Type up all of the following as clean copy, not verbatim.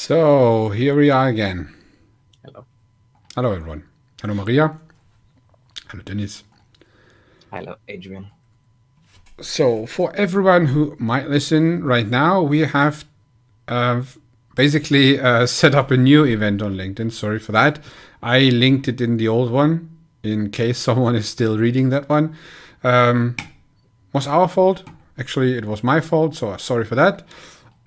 So here we are again. Hello. Hello, everyone. Hello, Maria. Hello, Dennis. Hello, Adrian. So for everyone who might listen right now, we have basically set up a new event on LinkedIn. Sorry for that. I linked it in the old one in case someone is still reading that one. Was our fault. Actually, it was my fault. So sorry for that.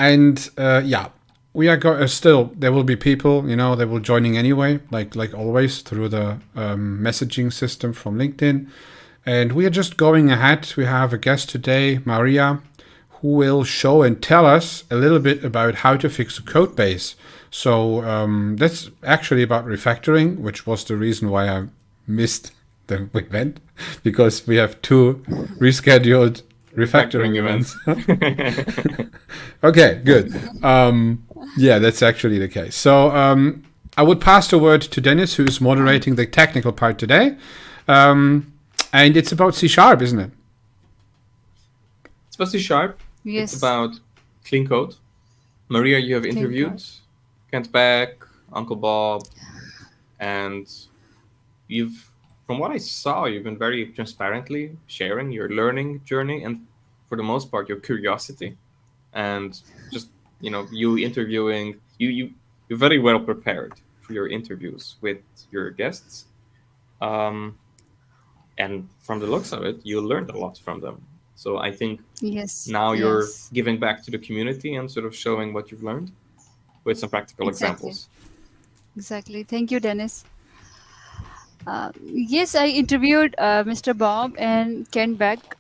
And yeah, we are still. There will be people, they will joining anyway, like always through the messaging system from LinkedIn. And we are just going ahead. We have a guest today, Maria, who will show and tell us a little bit about how to fix a code base. So that's actually about refactoring, which was the reason why I missed the event, because we have two rescheduled refactoring events. Okay, good. Yeah, that's actually the case. So I would pass the word to Dennis, who is moderating the technical part today. And it's about C#, isn't it? It's about C#. Yes. It's about clean code. Maria, you have Clean interviewed code. Kent Beck, Uncle Bob, and from what I saw, you've been very transparently sharing your learning journey and, for the most part, your curiosity. And just, you interviewing, you're very well prepared for your interviews with your guests. And from the looks of it, you learned a lot from them. So I think now you're giving back to the community and sort of showing what you've learned with some practical examples. Exactly. Thank you, Dennis. Yes, I interviewed Mr. Bob and Ken Beck.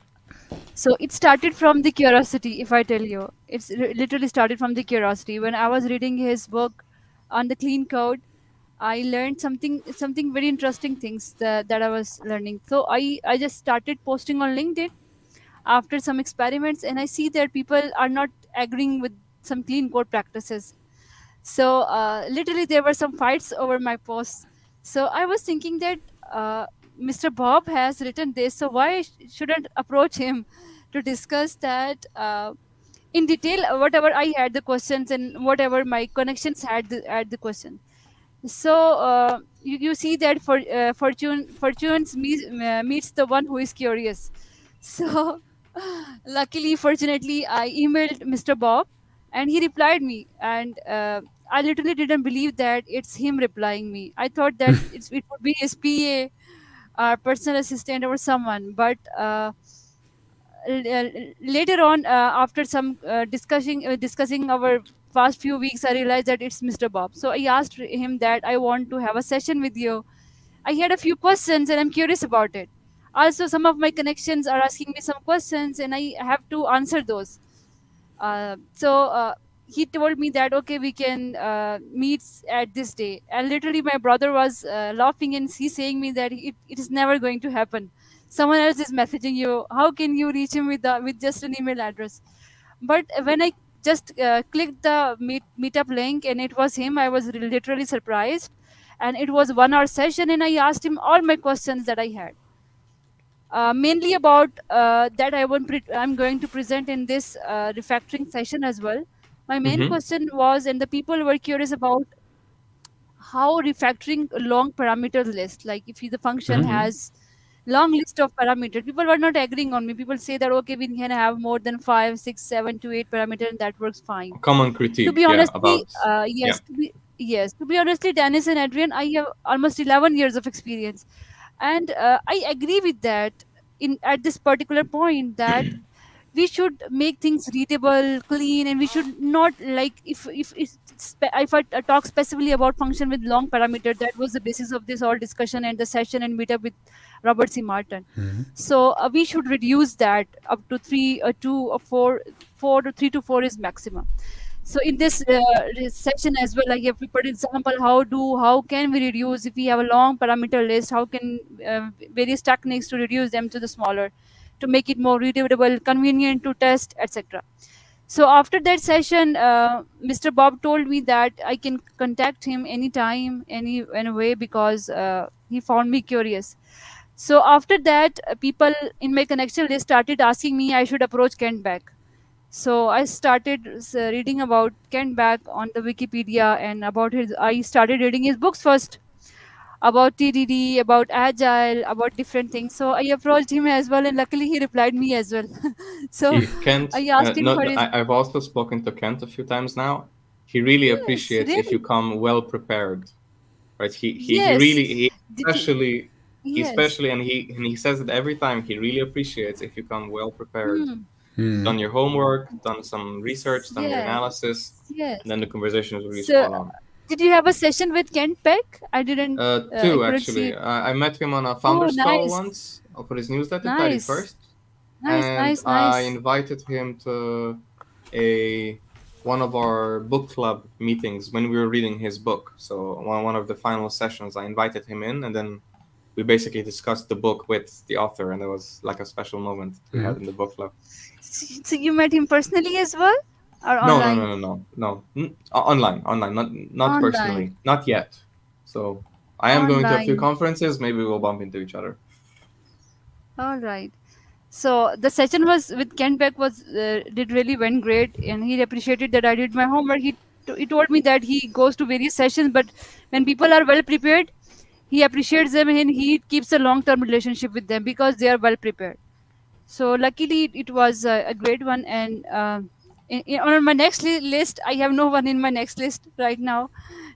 So it started from the curiosity, if I tell you. It's literally started from the curiosity. When I was reading his book on the clean code, I learned something very interesting things that I was learning. So I just started posting on LinkedIn after some experiments, and I see that people are not agreeing with some clean code practices. So literally there were some fights over my posts. So I was thinking that Mr. Bob has written this, so why shouldn't approach him to discuss that in detail, whatever I had the questions and whatever my connections had the question. So you see that fortunes meets the one who is curious. So luckily, fortunately, I emailed Mr. Bob, and he replied me, and I literally didn't believe that it's him replying me. I thought that it would be his PA, personal assistant, or someone. But later on, after some discussing our past few weeks, I realized that it's Mr. Bob. So I asked him that I want to have a session with you. I had a few questions and I'm curious about it. Also, some of my connections are asking me some questions and I have to answer those. So he told me that, okay, we can meet at this day. And literally my brother was laughing, and he's saying me that it is never going to happen. Someone else is messaging you. How can you reach him with just an email address? But when I just clicked the meetup link and it was him, I was literally surprised. And it was 1 hour session, and I asked him all my questions that I had. Mainly about that I'm going to present in this refactoring session as well. My main question was, and the people were curious about how refactoring a long parameter list, like if the function has long list of parameters. People were not agreeing on me. People say that, okay, we can have more than 5, 6, 7 to 8 parameters, and that works fine. Common critique, To be honestly, yes. To be honestly, Dennis and Adrian, I have almost 11 years of experience, and I agree with that. At this particular point, that we should make things readable, clean, and we should not, like, if I talk specifically about function with long parameter, that was the basis of this whole discussion and the session and meetup with Robert C. Martin. So we should reduce that up to 3, 2 or 4 to 3 to 4 is maximum. So in this session as well, I have prepared example how can we reduce if we have a long parameter list, how can various techniques to reduce them to the smaller, to make it more readable, convenient to test, etc. So after that session, Mr. Bob told me that I can contact him anytime, any way, because he found me curious. So after that, people in my connection list started asking me I should approach Kent Beck. So I started reading about Ken Beck on the Wikipedia, and about his. I started reading his books first about TDD, about agile, about different things. So I approached him as well, and luckily he replied me as well. So If Kent, I asked him no, for his. I've also spoken to Kent a few times now. He really Yes, appreciates if you really. come well prepared, right? He Yes. really Did you? he Yes. especially and he says it every time. He really appreciates if you come well prepared, Hmm. done your homework, done some research, done your Yes. analysis, and Yes. then the conversation is really So spot on. did you have a session with Kent Peck? I didn't. I Two couldn't see actually. it. I met him on a Oh, founders call nice, once for his newsletter, Tidy nice, First, nice, and nice, I nice. invited him to a one of our book club meetings when we were reading his book. So one of the final sessions, I invited him in, and then we basically discussed the book with the author, and it was like a special moment we had in the book club. So you met him personally as well, or No, no, no, online? no, no, no. Online, online, not Online, personally, not yet. So I am going to a few online. conferences. Maybe we'll bump into each other. All right. So the session was with Ken Beck was did really went great, and he appreciated that I did my homework. He told me that he goes to various sessions, but when people are well prepared, he appreciates them and he keeps a long term relationship with them because they are well prepared. So luckily it was a great one. And on my next list, I have no one in my next list right now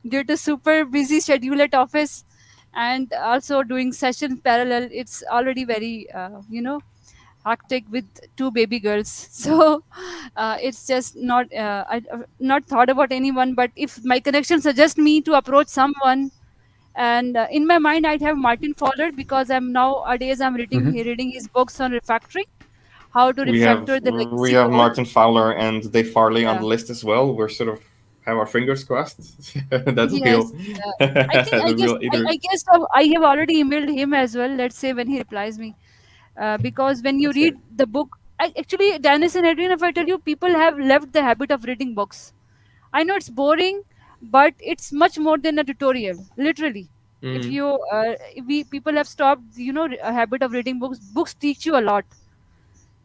due to super busy schedule at office, and also doing sessions parallel. It's already very hectic with two baby girls. So it's just not thought about anyone. But if my connection suggests me to approach someone, and in my mind I'd have Martin Fowler, because I'm nowadays I'm reading his books on refactoring, how to refactor the We legacy have code. Martin Fowler and Dave Farley on Yeah. the list as well. We're sort of have our fingers crossed that Yes. I think that we'll either. I guess I have already emailed him as well. Let's say when he replies me, because when you That's great. read the book, actually, Dennis and Adrian, if I tell you, people have left the habit of reading books. I know it's boring, but it's much more than a tutorial. Literally, if Mm, you we people have stopped, a habit of reading books. Books teach you a lot.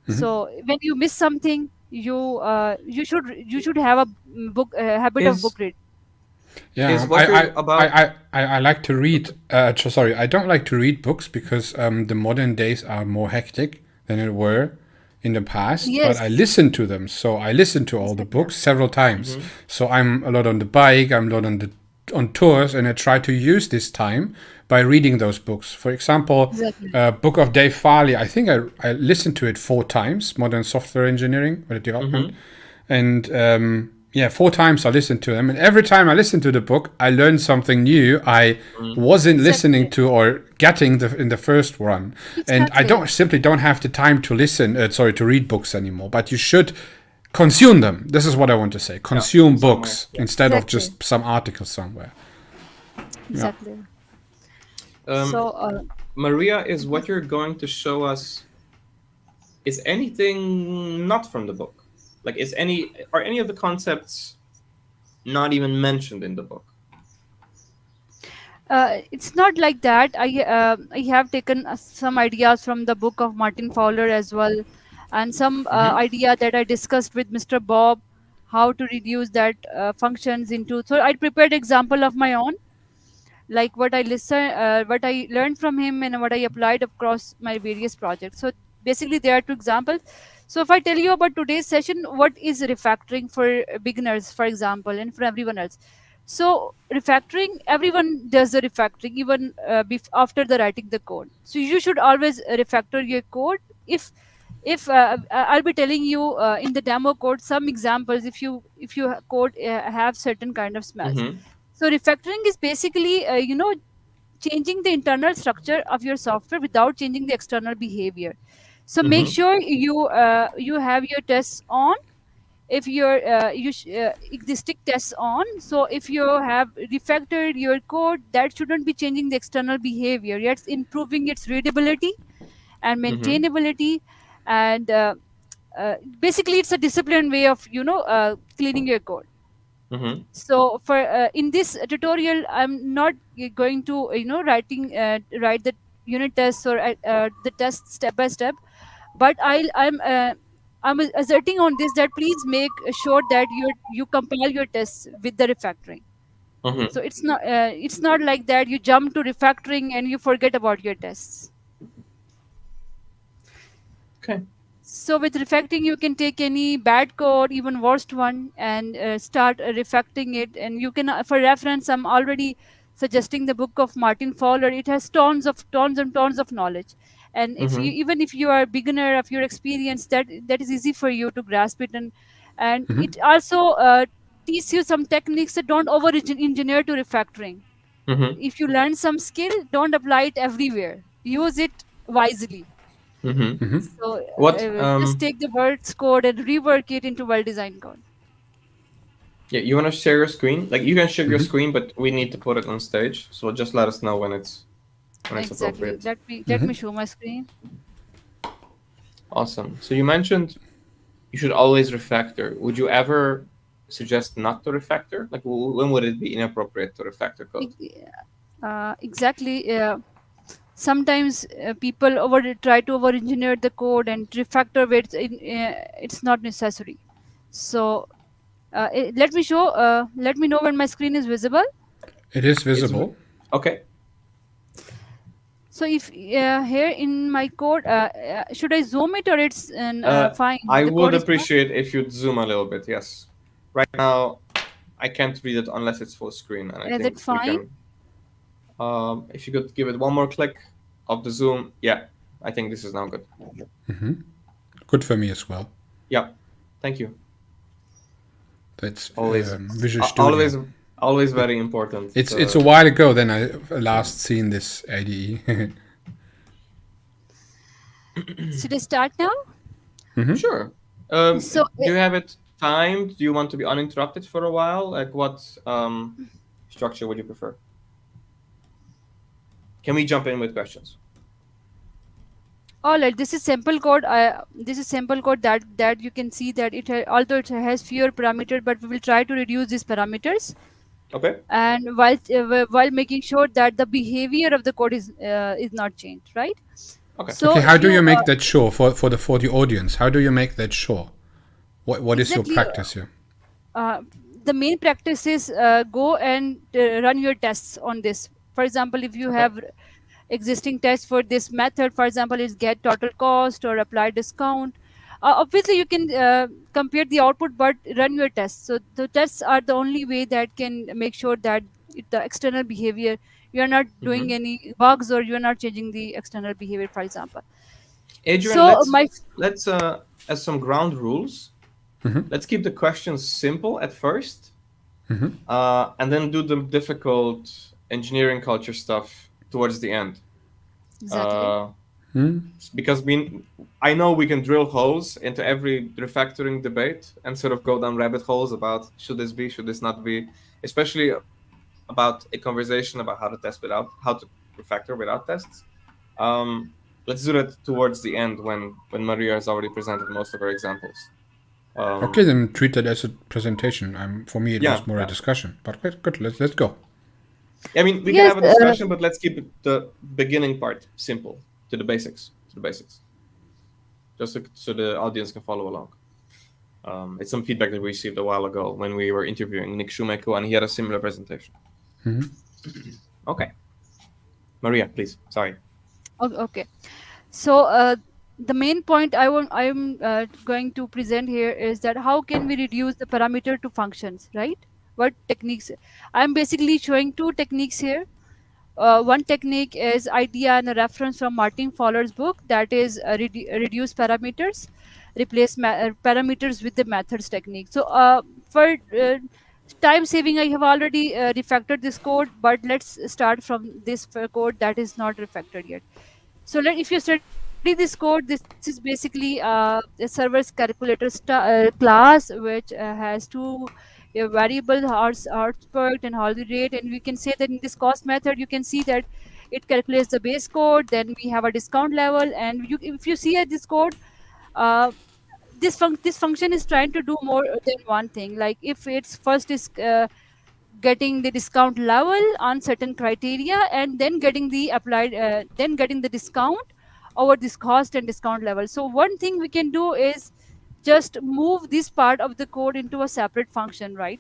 So when you miss something, you should have a book habit of is book read. Yeah, is what you're about? I like to read. Sorry, I don't like to read books because the modern days are more hectic than it were in the past. But I Yes, listen to them, so I listen to all the exactly. books several times. Hmm. So I'm a lot on the bike, I'm a lot on tours, and I try to use this time by reading those books. For example, Exactly. book of Dave Farley. I think I listened to it 4 times. Modern Software Engineering or the development, Hmm. and yeah, 4 times I listened to them, and every time I listened to the book, I learned something new I Mm. wasn't listening Exactly. to or getting in the first one. And I Exactly. don't have the time to to read books anymore. But you should consume them. This is what I want to say. Yeah, Consume some way. books Yeah. instead of Exactly. just some article somewhere. Yeah. Exactly. Um, So, Maria, is what you're going to show us is anything not from the book? Like, is any are any of the concepts not even mentioned in the book? it's not like that. I have taken some ideas from the book of Martin Fowler as well, and some Hmm. idea that I discussed with Mr. Bob, how to reduce that functions into. So I prepared example of my own, like what I learned from him and what I applied across my various projects. So basically there are two examples. So if I tell you about today's session, what is refactoring for beginners, for example, and for everyone else. So refactoring, everyone does the refactoring even after the writing the code. So you should always refactor your code. If I'll be telling you in the demo code some examples, if you code have certain kind of smells. Hmm. So refactoring is basically, changing the internal structure of your software without changing the external behavior. So make Hmm. sure you have your tests on. If your existing tests on, so if you have refactored your code, that shouldn't be changing the external behavior. It's improving its readability and Hmm. maintainability, and basically it's a disciplined way of cleaning your code. Hmm. So for in this tutorial I'm not going to write the unit tests or the test step by step, but I'm I'm asserting on this that please make sure that you compile your tests with the refactoring. Mm-hmm. So it's not like that you jump to refactoring and you forget about your tests. Okay. So with refactoring, you can take any bad code, even worst one, and start refactoring it. And you can, for reference, I'm already suggesting the book of Martin Fowler. It has tons and tons of knowledge. And if you, Mm-hmm. even if you are a beginner of your experience, that is easy for you to grasp it. And Hmm. it also teaches you some techniques that don't over engineer to refactoring. Mm-hmm. If you learn some skill, don't apply it everywhere. Use it wisely. Mm-hmm. Hmm. So What just take the words code and rework it into well-designed code. Yeah, you want to share your screen? Like you can share your Hmm. screen, but we need to put it on stage. So just let us know when it's Exactly. appropriate. Let me show my screen. Awesome. So you mentioned you should always refactor. Would you ever suggest not to refactor? Like when would it be inappropriate to refactor code? Exactly. Sometimes people over try to over engineer the code and refactor it. It's not necessary. So let me show. Let me know when my screen is visible. It is It's visible. okay. So if here in my code, should I zoom it or it's Uh, fine? I The would code is fine. appreciate if you'd zoom a little bit. Yes. Right now, I can't read it unless it's full screen, and I Is think it we fine? can. If you could give it one more click of the zoom, yeah, I think this is now good. Hmm. Good for me as well. Yeah, thank you. That's Always, Visual Studio. always, always very important. It's a while ago then I last seen this IDE. Should I start now? Hmm. Sure. So Do you have it timed? Do you want to be uninterrupted for a while? Like what structure would you prefer? Can we jump in with questions? all right, this is sample code. This is sample code that you can see that although it has fewer parameters, but we will try to reduce these parameters, Okay. and while making sure that the behavior of the code is not changed, right? Okay. So Okay, how if do you you make that sure for the audience? How do you make that sure? What is your exactly practice here? uh, the main practice is go and run your tests on this. For example, if you Okay. have existing tests for this method, for example, is get total cost or apply discount. Obviously you can compare the output, but run your tests. So the tests are the only way that can make sure that the external behavior, you are not doing Mm-hmm. any bugs or you are not changing the external behavior, for example. Adrian, So my let's as some ground rules. Hmm. Let's keep the questions simple at first, Hmm. and then do the difficult engineering culture stuff towards the end. exactly Uh, because I know we can drill holes into every refactoring debate and sort of go down rabbit holes about should this be, should this not be, especially about a conversation about how to refactor without tests. Um, let's do that towards the end when Maria has already presented most of her examples. Okay, Um, then treat that as a presentation. For me, it yeah, was more a yeah. discussion. But good, good. Let's go. I mean, we can yes have a discussion, but let's keep the beginning part simple to the basics. To the basics, just so the audience can follow along. It's some feedback that we received a while ago when we were interviewing Nick Shumeko, and he had a similar presentation. Hmm. Okay, Maria, please. Sorry. okay. So the main point I'm going to present here is that how can we reduce the parameter to functions, right? What techniques? I'm basically showing two techniques here. One technique is idea and a reference from Martin Fowler's book, that is reduce parameters, replace parameters with the methods technique. So for time saving, I have already refactored this code, but let's start from this code that is not refactored yet. So if you study this code, this is basically a server's calculator class, which has two variable output and hourly rate, and we can say that in this cost method, you can see that it calculates the base code. Then we have a discount level, and if you see at this code, uh, this function is trying to do more than one thing. Like if its first is getting the discount level on certain criteria, and then getting the applied then getting the discount over this cost and discount level. So one thing we can do is just move this part of the code into a separate function, right?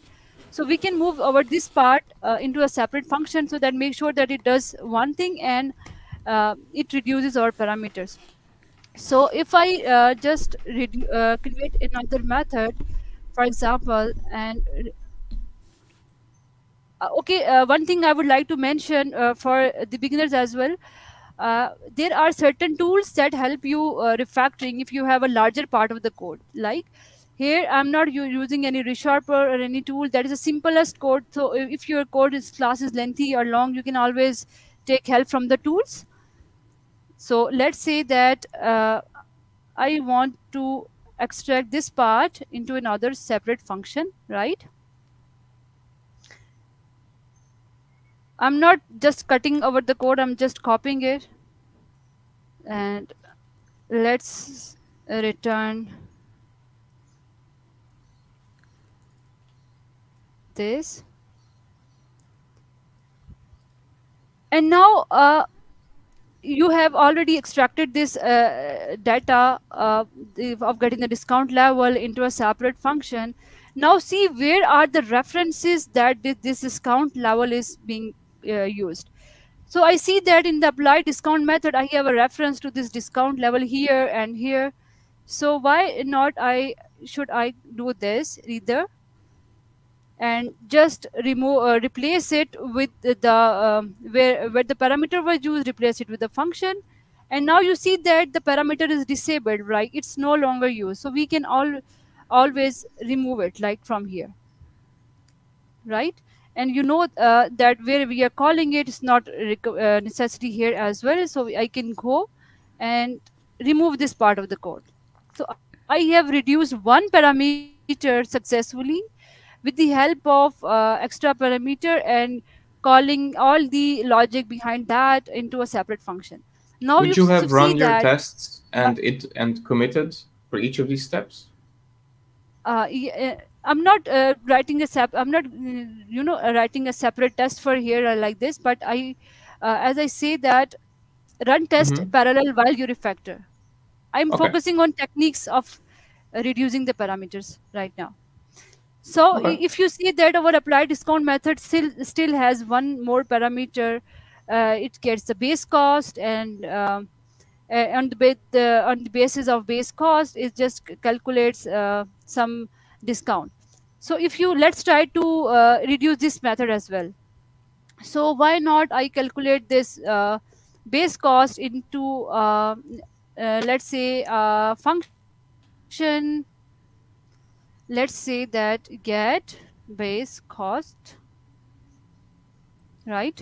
So we can move our this part into a separate function, so that make sure that it does one thing, and it reduces our parameters. So if I create another method, for example, and okay, one thing I would like to mention for the beginners as well, there are certain tools that help you refactoring if you have a larger part of the code. Like here, I'm not using any resharper or any tool. That is the simplest code. So if your code is class is lengthy or long, you can always take help from the tools. So let's say that I want to extract this part into another separate function, right? I'm not just cutting over the code, I'm just copying it. And let's return this. And now you have already extracted this data of getting the discount level into a separate function. Now see where are the references that this discount level is being used. So I see that in the apply discount method, I have a reference to this discount level here and here. So why not I should I do this either, and just remove replace it with the where the parameter was used, replace it with the function. And now you see that the parameter is disabled, right? It's no longer used, so we can always remove it, like from here, right? And you know that where we are calling it is not necessity here as well, so I can go and remove this part of the code. So I have reduced one parameter successfully with the help of extra parameter and calling all the logic behind that into a separate function. Now you Would you have see run your that tests and committed for each of these steps? I'm not I'm not writing a separate test for here like this, but I as I say that run test Mm-hmm. parallel while you refactor. I'm Okay. focusing on techniques of reducing the parameters right now. So Okay. if you see that our apply discount method still has one more parameter, it gets the base cost, and on the basis of base cost, it just calculates some discount. So if you let's try to reduce this method as well. So why not I calculate this base cost into let's say function. Let's say that get base cost, right?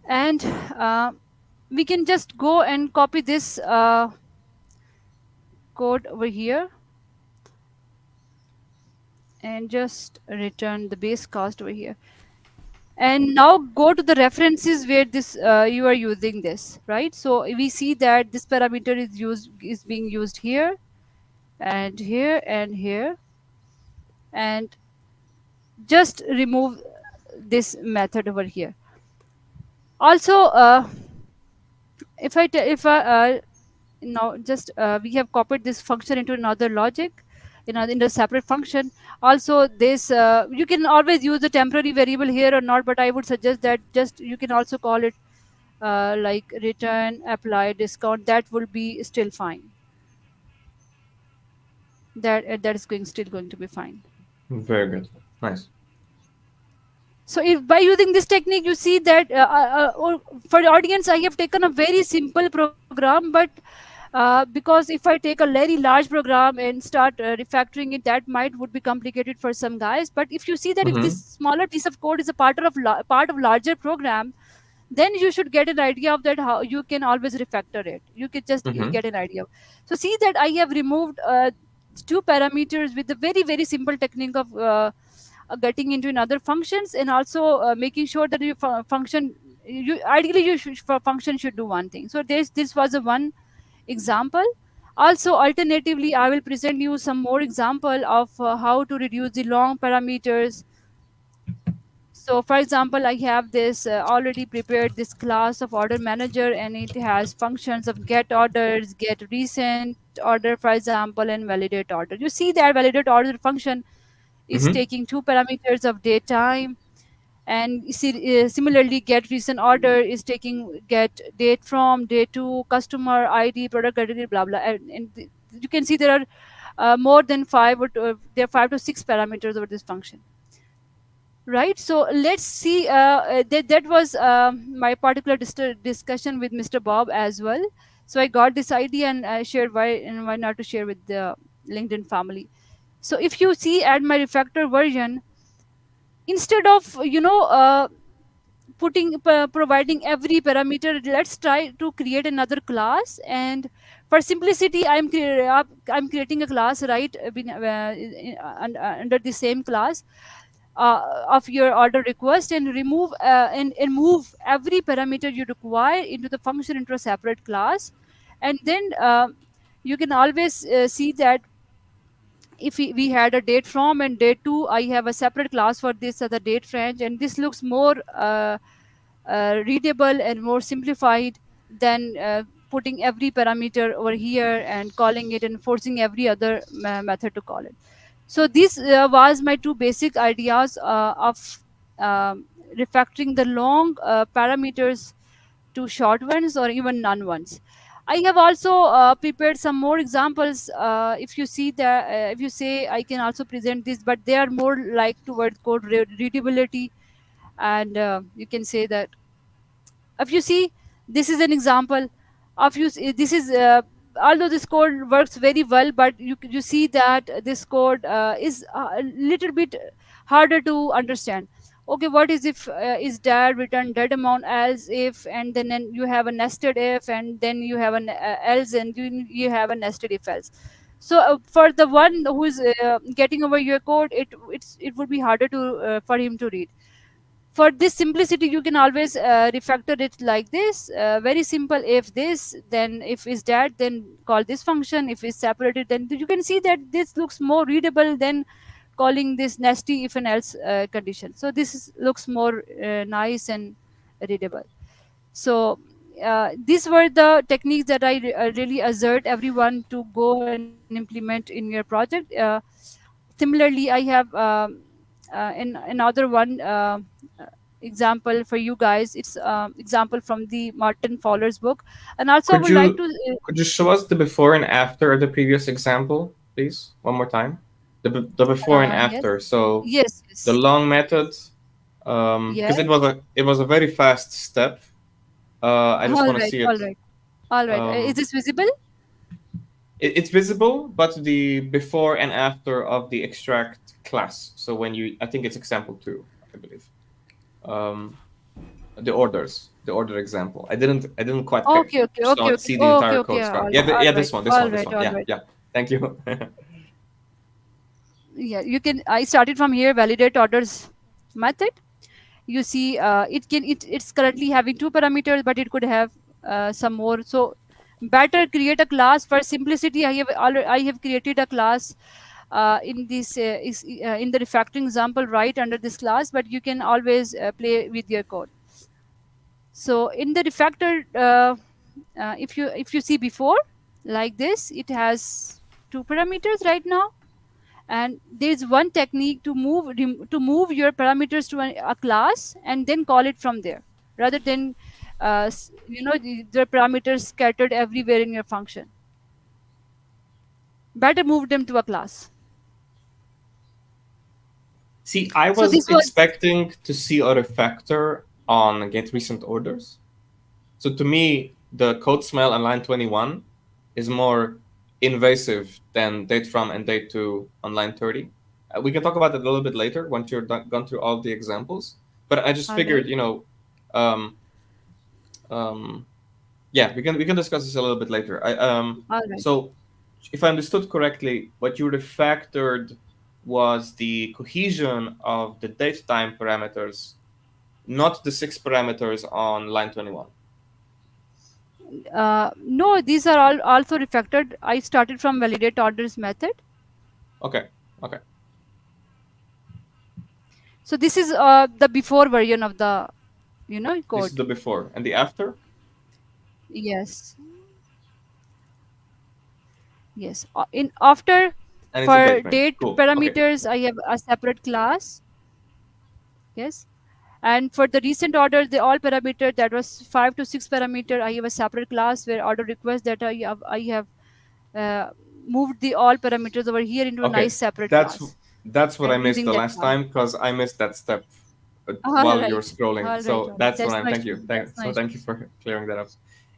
And we can just go and copy this code over here and just return the base cost over here. And now go to the references where this you are using this, right? So we see that this parameter is being used here and here and here. And just remove this method over here. Also if I now just we have copied this function into another logic in the separate function. Also this you can always use the temporary variable here or not, but I would suggest that just you can also call it like return apply discount. That will be still fine. That is going still going to be fine. Very good. Nice. So if by using this technique you see that or for the audience, I have taken a very simple program, but because if I take a very large program and start refactoring it, that might would be complicated for some guys. But if you see that if Mm-hmm. this smaller piece of code is a part of larger program, then you should get an idea of that how you can always refactor it. You can just Mm-hmm. get an idea. So see that I have removed two parameters with the very simple technique of getting into another functions, and also making sure that your function you ideally you should, for function should do one thing. So this was a one example. Also alternatively, I will present you some more example of how to reduce the long parameters. So for example, I have this already prepared this class of order manager, and it has functions of get orders, get recent, order, for example, and validate order. You see that validate order function is Mm-hmm. taking two parameters of date time, and you see, similarly get recent order is taking get date from, date to, customer ID, product category, blah blah, and you can see there are more than there are 5 to 6 parameters over this function, right? So let's see, that was my particular discussion with Mr. Bob as well. So I got this idea and I shared why not to share with the LinkedIn family. So if you see at my refactor version, instead of providing every parameter, let's try to create another class. And for simplicity, I'm creating a class, right, under the same class of your order request, and remove and move every parameter you require into the function into a separate class. And then you can always see that if we had a date from and date to, I have a separate class for this other date range, and this looks more readable and more simplified than putting every parameter over here and calling it and forcing every other method to call it. So this was my two basic ideas of refactoring the long parameters to short ones or even none ones. I have also prepared some more examples. If you see that, if you say, I can also present this, but they are more like towards code readability. And you can say that if you see, this is an example of this is although this code works very well, but you see that this code is a little bit harder to understand. Okay, what is if is that return dead amount as if, and then you have a nested if, and then you have an else, and you have a nested if else. So for the one who is getting over your code, it would be harder to for him to read. For this simplicity, you can always refactor it like this, very simple. If this, then if is that, then call this function. If it's separated, then you can see that this looks more readable than calling this nasty if and else condition. So looks more nice and readable. So these were the techniques that I really assert everyone to go and implement in your project. Similarly, I have in another one example for you guys. It's example from the Martin Fowler's book, and also I Could would like you to could you show us the before and after of the previous example, please, one more time? The before and yes, after. So yes, the yes, long method, yes. because it was a very fast step. I just All want to right, see all it. right, all right. Is Um, this visible? it's visible, but the before and after of the extract class. So when I think it's example two, I believe. Um, the order example. I didn't quite Okay, okay, okay, okay, see the okay, entire okay. code start. All, Yeah, all yeah, right, this all one, this right, one. all Yeah, right. yeah. Thank you. Yeah, you can. I started from here. Validate orders method. You see, it's currently having two parameters, but it could have some more. So better create a class. For simplicity, I have created a class in this in the refactoring example right under this class, but you can always play with your code. So in the refactor, if you see before, like this, it has two parameters right now. And there's one technique to to move your parameters to a class and then call it from there, rather than the parameters scattered everywhere in your function. Better move them to a class. See, I So was this was expecting to see a refactor on get recent orders. So to me, the code smell on line 21 is more invasive than date from and date to on line 30. We can talk about it a little bit later once you're gone through all the examples. But I just all right, figured, um, um, yeah, we can discuss this a little bit later. all right. So if I understood correctly, what you refactored was the cohesion of the date time parameters, not the 6 parameters on line 21. No, these are all also refactored. I started from validate orders method. Okay, okay. So this is the before version of the This is code. the before and the after. Yes. Yes. In after And it's a for date range. date Cool. Okay. parameters, I have a separate class. Yes. And for the recent order, the all parameter that was 5 to 6 parameter, I have a separate class where order request that I have uh, moved the all parameters over here into a Okay. nice separate That's class that's what I and missed using the that last class. time because I missed that step All while you're right, scrolling. all right, So all right. that's what That's I'm. no Thank issue. you. That's no So issue. thank you for clearing that up.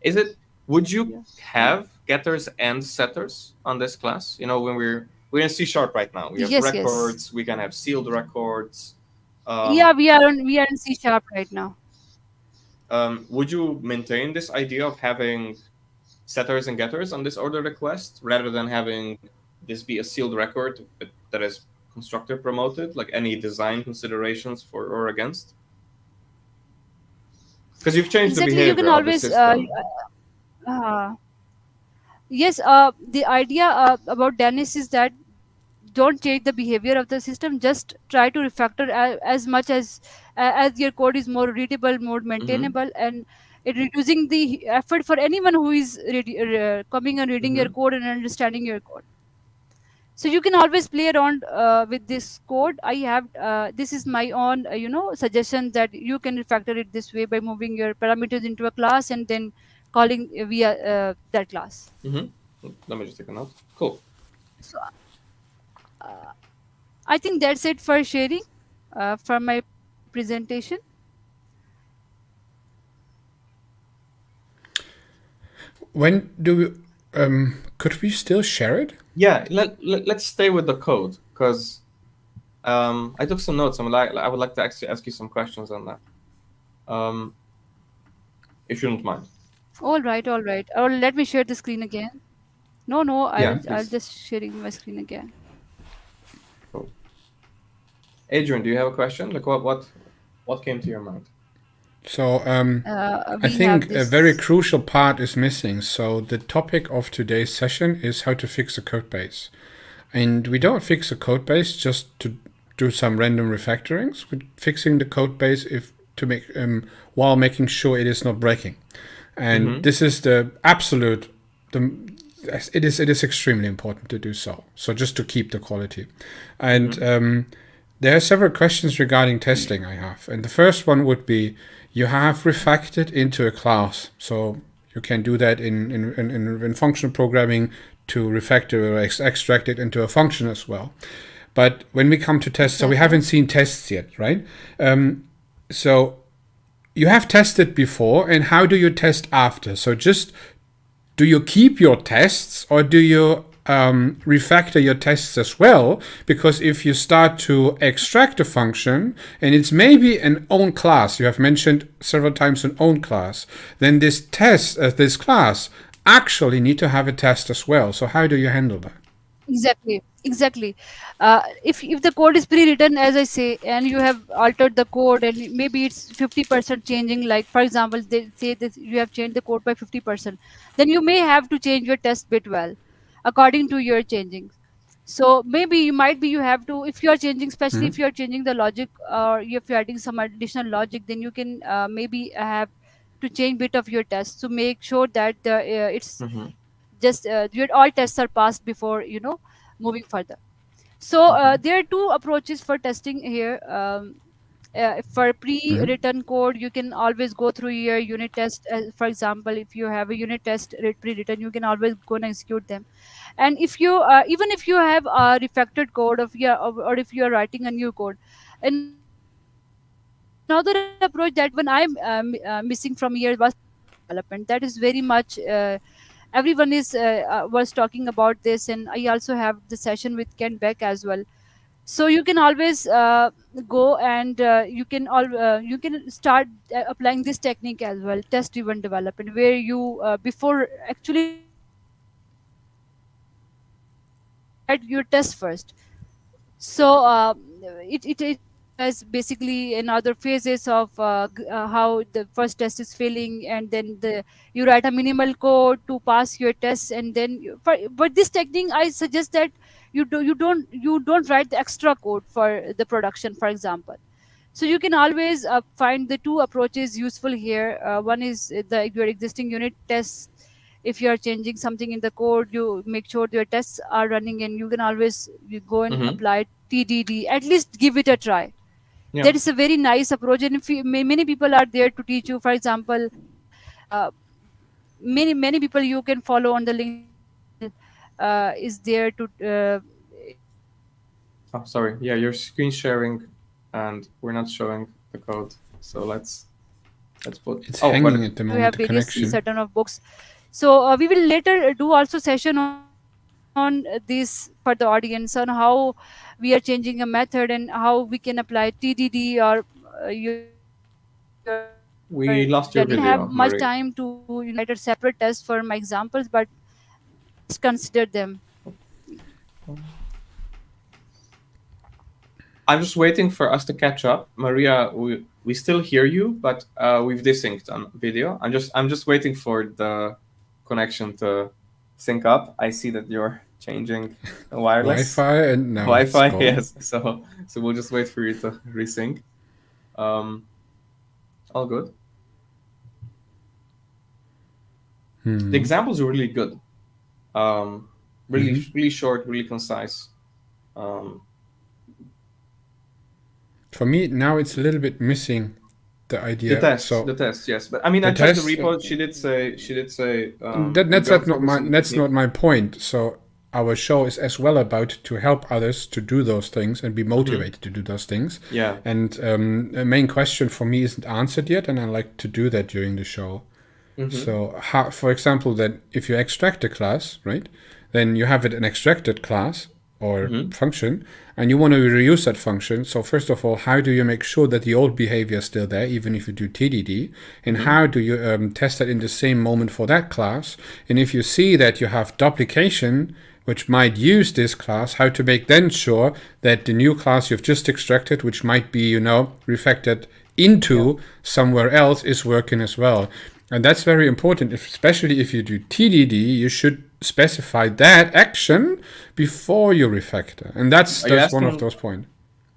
Is it? Would you Yeah. Yeah. have getters and setters on this class? You know, when we're in C sharp right now, we have Yes, yes. records. We can have sealed records. Yeah, Um, we are in C sharp right now. would you maintain this idea of having setters and getters on this order request rather than having this be a sealed record but that is constructor promoted? Like any design considerations for or against? Because you've changed the Exactly. You can behavior of the always system. uh, yes. The idea about Dennis is that don't change the behavior of the system. Just try to refactor as much as your code is more readable, more Mm-hmm. maintainable, and it reducing the effort for anyone who is coming and reading your Mm-hmm. code and understanding your code. So you can always play around with this code. I have this is my own suggestion that you can refactor it this way by moving your parameters into a class and then calling via that class. Mm-hmm. Let me just take a note. Cool. So I think that's it for sharing from my presentation. When do we, could we still share it? Yeah, let's stay with the code because I took some notes. I would like to actually ask you some questions on that, um, if you don't mind. All right, all right. Or let me share the screen again. No, no, Yeah, I'll please. just sharing my screen again. Cool. Adrian, do you have a question? Like what came to your mind? So I We have think a very this. crucial part is missing. So the topic of today's session is how to fix a code base. And we don't fix a code base just to do some random refactorings. We're fixing the code base if to make while making sure it is not breaking. And Mm-hmm. this is the absolute the it is extremely important to do so. So just to keep the quality. And Mm-hmm. there are several questions regarding testing I have. And the first one would be you have refactored into a class. So you can do that in functional programming to refactor or extract it into a function as well. But when we come to tests, so we Exactly. haven't seen tests yet, right? So you have tested before, and how do you test after? So just do you keep your tests or do you refactor your tests as well? Because if you start to extract a function and it's maybe an own class, you have mentioned several times an own class, then this class actually need to have a test as well. So how do you handle that? Exactly, exactly. If the code is pre-written, as I say, and you have altered the code, and maybe it's 50% changing. Like for example, they say that you have changed the code by 50%, then you may have to change your test bit well, according to your changing. So maybe you might be you have to if you are changing, especially if you are changing the logic or if you're adding some additional logic, then you can maybe have to change bit of your test to make sure that it's Mm-hmm. just your all tests are passed before moving further. So Mm-hmm. there are two approaches for testing here. For pre-written code, you can always go through your unit test. For example, if you have a unit test pre-written, you can always go and execute them. And if you even if you have a refactored code or if you are writing a new code, another approach that even I'm missing from here was test-driven development. That is very much everyone is was talking about this, and I also have the session with Ken Beck as well. So you can always go and you can start applying this technique as well, test driven development, where you before actually writing your code, you write your test first. So it has basically in other phases of how the first test is failing, and then you write a minimal code to pass your tests, and then but this technique I suggest that you don't write the extra code for the production, for example. So you can always find the two approaches useful here. One is your existing unit tests, if you are changing something in the code, you make sure your tests are running, and you can always you go and Mm-hmm. apply TDD. At least give it a try. Yeah. That is a very nice approach, and if you, many people are there to teach you. For example, many people you can follow on the LinkedIn is there to Oh, sorry. Yeah, you're screen sharing, and we're not showing the code. So let's put. It's Oh, but hanging at the you moment, have the various connection. certain of books. So we will later do also session on this for the audience on how we are changing a method and how we can apply TDD or your then we don't have much we time lost your to video, Marie. write a separate test for my examples, but just consider them. I'm just waiting for us to catch up, Maria. We still hear you, but we've desynced on video. I'm just waiting for the connection to sync up. I see that you're changing the wireless Wi-Fi, and now it's Wi-Fi. gone. Yes, so we'll just wait for you to resync. All good. The examples are really good. Really short, really concise. For me, now it's a little bit missing the idea. The test, yes. But I mean, the I checked the test, repo. She did say that's don't not focus my on that's technique. not my point. So our show is as well about to help others to do those things and be motivated to do those things. Yeah. And a main question for me isn't answered yet, and I like to do that during the show. So, how, for example, that if you extract a class, right, then you have it an extracted class or function, and you want to reuse that function. So, first of all, how do you make sure that the old behavior is still there, even if you do TDD? And how do you test that in the same moment for that class? And if you see that you have duplication, which might use this class, how to make then sure that the new class you've just extracted, which might be, refactored into somewhere else, is working as well. And that's very important, especially if you do TDD, you should specify that action before you refactor. And that's one of those points.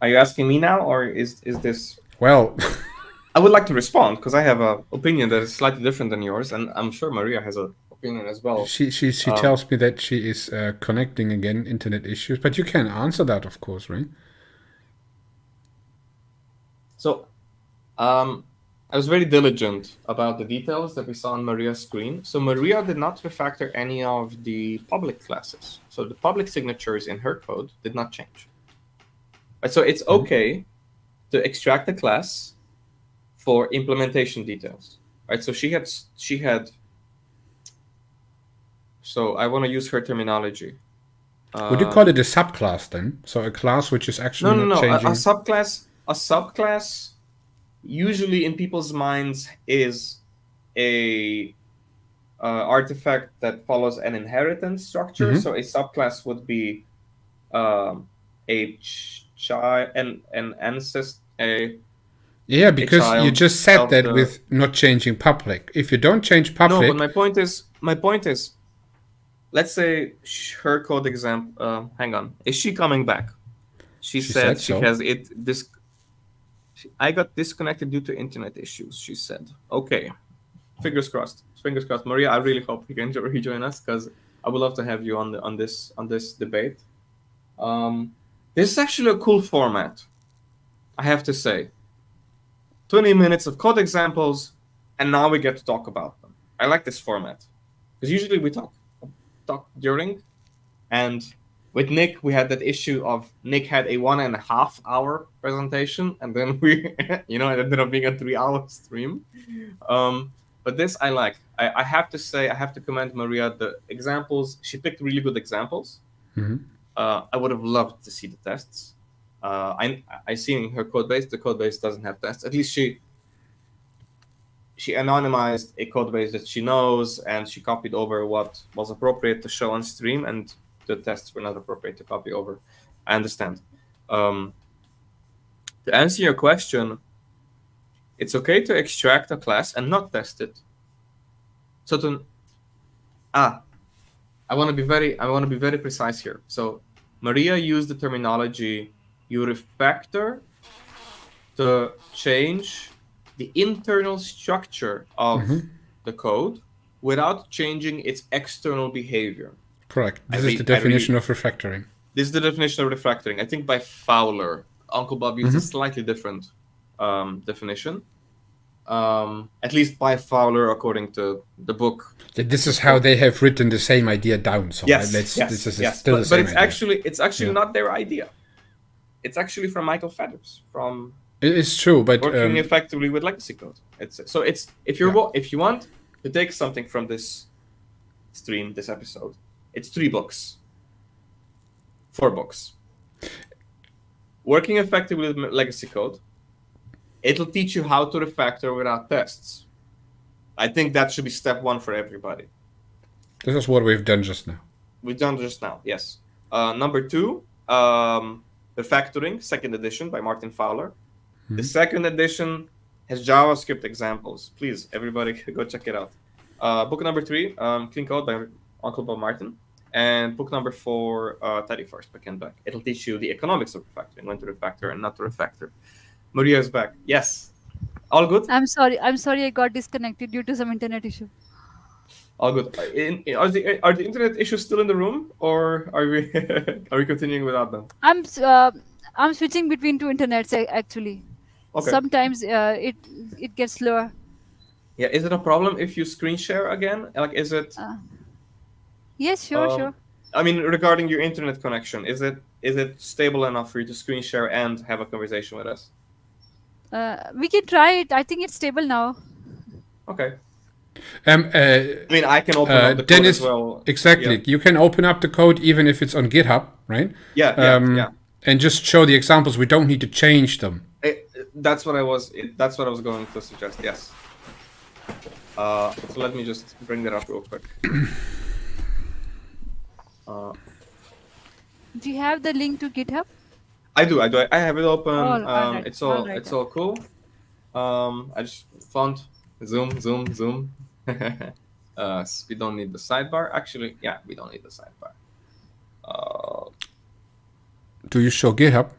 Are you asking me now, or is this? Well, I would like to respond because I have an opinion that is slightly different than yours, and I'm sure Maria has an opinion as well. she tells me that she is connecting again, internet issues, but you can answer that, of course, right? So, I was very diligent about the details that we saw on Maria's screen. So Maria did not refactor any of the public classes. So the public signatures in her code did not change. Right, so it's okay to extract the class for implementation details. Right? So she had. So I want to use her terminology. Would you call it a subclass then? So a class which is actually not changing? A subclass usually in people's minds is a artifact that follows an inheritance structure. So a subclass would be a child and an ancestor. Yeah, because you just said that with not changing public. If you don't change public. No, but my point is, let's say her code example. Hang on, is she coming back? She said she has it. I got disconnected due to internet issues, she said. Okay. Fingers crossed. Fingers crossed. Maria, I really hope you can rejoin us because I would love to have you on this debate. This is actually a cool format, I have to say. 20 minutes of code examples, and now we get to talk about them. I like this format. Because usually we talk during, and with Nick, we had that issue of Nick had a 1.5 hour presentation, and then it ended up being a 3-hour stream. But this I like. I have to say, I have to commend Maria. The examples, she picked really good examples. I would have loved to see the tests. I see in her code base, the code base doesn't have tests. At least she anonymized a code base that she knows, and she copied over what was appropriate to show on stream, and the tests were not appropriate to copy over. I understand. To answer your question, it's okay to extract a class and not test it. So I want to be very precise here. So Maria used the terminology you refactor to change the internal structure of the code without changing its external behavior. Correct. This is the definition of refactoring. This is the definition of refactoring. I think by Fowler, Uncle Bob used a slightly different definition. At least by Fowler, according to the book. This is how they have written the same idea down. So yes. Still but it's actually not their idea. It's actually from Michael Feathers, from it's true, but working effectively with legacy code. It's if you want to take something from this stream, this episode, it's 3 books, 4 books. Working effectively with legacy code. It'll teach you how to refactor without tests. I think that should be step 1 for everybody. This is what we've done just now. Yes. Number 2, refactoring, 2nd edition by Martin Fowler. The 2nd edition has JavaScript examples. Please, everybody, go check it out. Book number 3, Clean Code by Uncle Bob Martin. And book number 4, Tidy First by Ken Beck. It'll teach you the economics of refactoring, when to refactor and not to refactor. Maria is back. Yes. All good? I'm sorry I got disconnected due to some internet issue. All good. Are the internet issues still in the room, or are we continuing without them? I'm switching between 2 internets actually. Okay. Sometimes it gets slower. Yeah, is it a problem if you screen share again? Like, is it? Yes, sure. I mean, regarding your internet connection, is it stable enough for you to screen share and have a conversation with us? We can try it. I think it's stable now. Okay. I mean, I can open up the Dennis, code as well. Exactly. Yeah. You can open up the code even if it's on GitHub, right? Yeah. And just show the examples. We don't need to change them. That's what I was going to suggest. Yes. So let me just bring that up real quick. Do you have the link to GitHub? I do. I have it open. Right. It's all cool. I just found zoom. We don't need the sidebar. Actually, yeah, we don't need the sidebar. Do you show GitHub?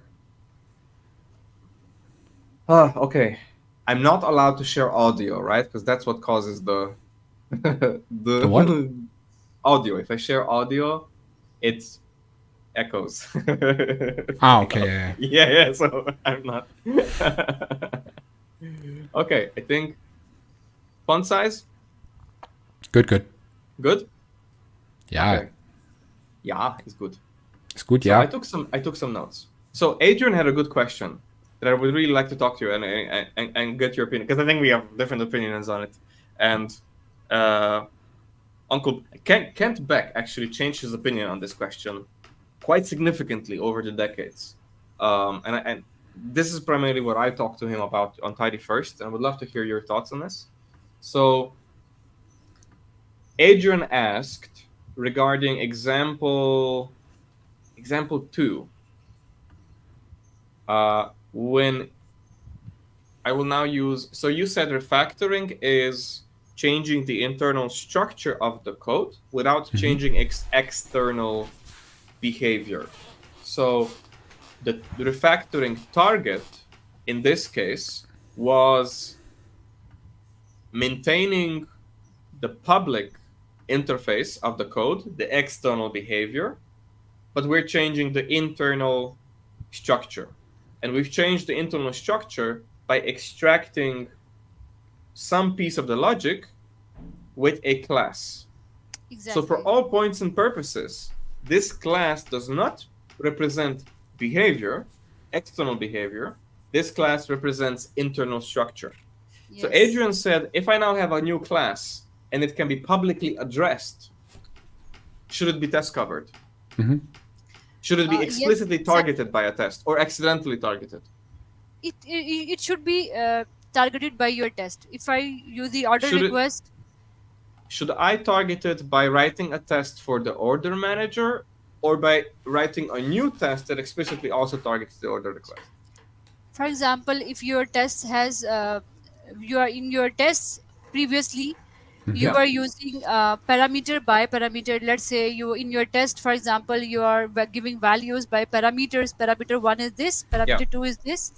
Okay. I'm not allowed to share audio, right? Because that's what causes the The what? Audio. If I share audio, it echoes. Okay. Yeah. So I'm not. Okay, I think font size. Good. Yeah. Okay. Yeah, it's good. It's good. So Yeah. I took some notes. So Adrian had a good question that I would really like to talk to you and get your opinion, because I think we have different opinions on it. And Uncle Kent Beck actually changed his opinion on this question quite significantly over the decades. And this is primarily what I talked to him about on Tidy First, and I would love to hear your thoughts on this. So Adrian asked regarding example 2. When I will now use, so you said refactoring is changing the internal structure of the code without changing external behavior. So the refactoring target in this case was maintaining the public interface of the code, the external behavior, but we're changing the internal structure. And we've changed the internal structure by extracting some piece of the logic with a class. Exactly. So for all points and purposes, this class does not represent behavior, external behavior. This class represents internal structure. Yes. So Adrian said, if I now have a new class and it can be publicly addressed, should it be test covered? Should it be explicitly targeted by a test or accidentally targeted? It should be targeted by your test. If I use the order request... Should I target it by writing a test for the order manager or by writing a new test that explicitly also targets the order request? For example, if your test has... you are in your tests previously, you are using parameter by parameter. Let's say you in your test, for example, you are giving values by parameters. Parameter 1 is this, parameter 2 is this.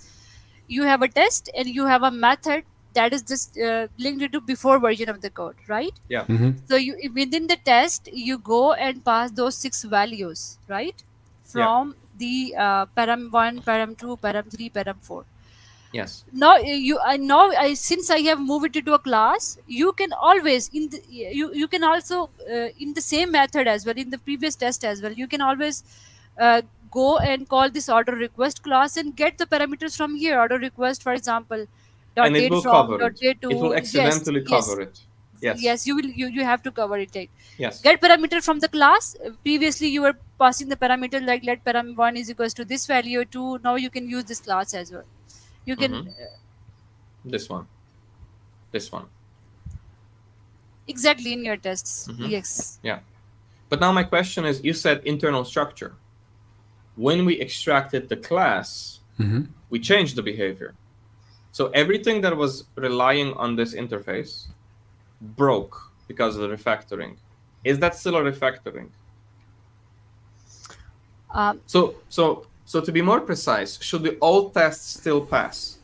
You have a test and you have a method that is just linked into before version of the code, right? Yeah. So you within the test you go and pass those 6 values, right? Yeah. From the param 1, param 2, param 3, param 4. Yes. Now now since I have moved it into a class, you can always you can also in the same method as well, in the previous test as well, you can always go and call this order request class and get the parameters from here. Order request, for example, And dot it date will from, cover dot it. date It will to. Yes, accidentally yes, cover it. Yes. yes, you have to cover it, right? Yes. Get parameter from the class. Previously you were passing the parameter like let param 1 is equals to this value 2. Now you can use this class as well. You can This one. This one. exactly in your tests. Yes. Yeah. But now my question is, you said internal structure. When we extracted the class, we changed the behavior. So everything that was relying on this interface broke because of the refactoring. Is that still a refactoring? So to be more precise, should the old tests still pass?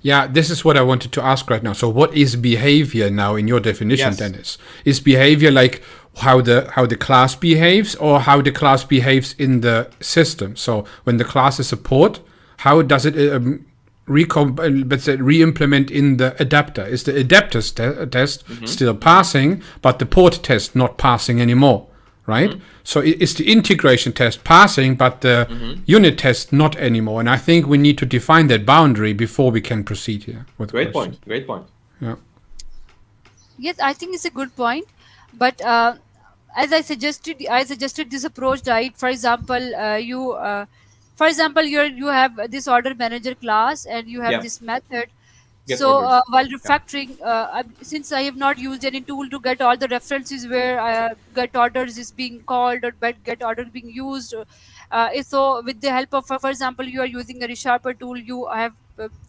Yeah, this is what I wanted to ask right now. So what is behavior now in your definition, Yes. Dennis? Is behavior like how the class behaves, or how the class behaves in the system? So when the class is a port, how does it let's say re-implement in the adapter? Is the adapter's test still passing, but the port test not passing anymore? Right? So is the integration test passing, but the unit test not anymore? And I think we need to define that boundary before we can proceed here with the Great question. point. Great point. Yeah. Yes, I think it's a good point. But as I suggested this approach, right? For example, for example, you have this order manager class and you have Yeah. this method. Get So orders. while refactoring, since I have not used any tool to get all the references where get orders is being called or get order being used, so with the help of, for example, you are using a resharper tool, you have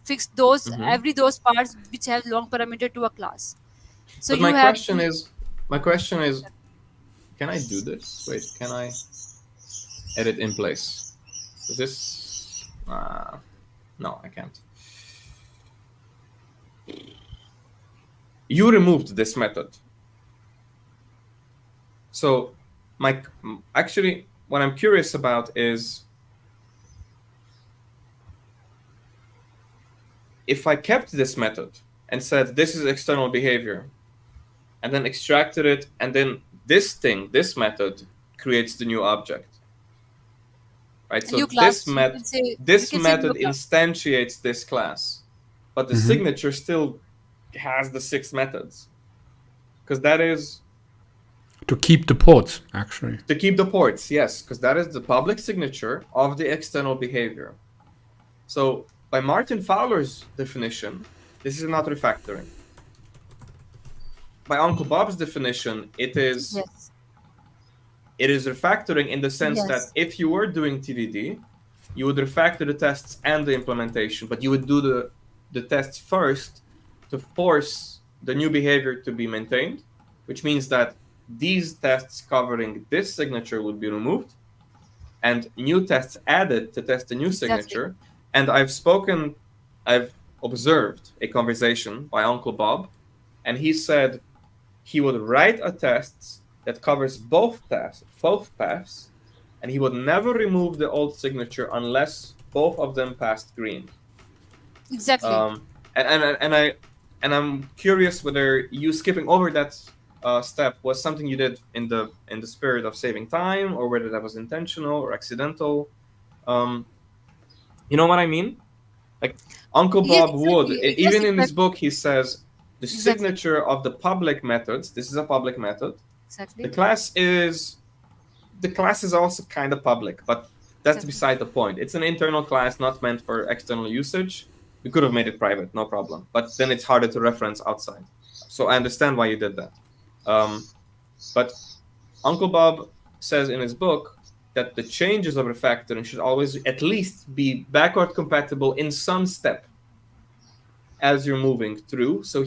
fixed those those parts which have long parameter to a class. So But you have my question is, can I do this? Wait, can I edit in place? Is this? No, I can't. You removed this method. So actually, what I'm curious about is, if I kept this method and said this is external behavior, and then extracted it, and then this method creates the new object, right? So new class. You can say new method class. instantiates this class, but the signature still has the 6 methods, because that is To keep the ports, actually. to keep the ports. Yes, because that is the public signature of the external behavior. So by Martin Fowler's definition, this is not refactoring. By Uncle Bob's definition, it is Yes. it is refactoring in the sense Yes. that if you were doing TDD, you would refactor the tests and the implementation, but you would do the tests first to force the new behavior to be maintained, which means that these tests covering this signature would be removed and new tests added to test the new signature. And I've observed a conversation by Uncle Bob, and he said he would write a test that covers both paths, and he would never remove the old signature unless both of them passed green. Exactly. And I'm curious whether you skipping over that step was something you did in the spirit of saving time, or whether that was intentional or accidental. You know what I mean? Like Uncle Yes, Bob would, exactly. Yes, even in his exactly. book, he says the Exactly. signature of the public methods. This is a public method. Exactly. The class is also kind of public, but that's Exactly. beside the point. It's an internal class, not meant for external usage. We could have made it private, no problem. But then it's harder to reference outside. So I understand why you did that. But Uncle Bob says in his book that the changes of refactoring should always at least be backward compatible in some step as you're moving through. So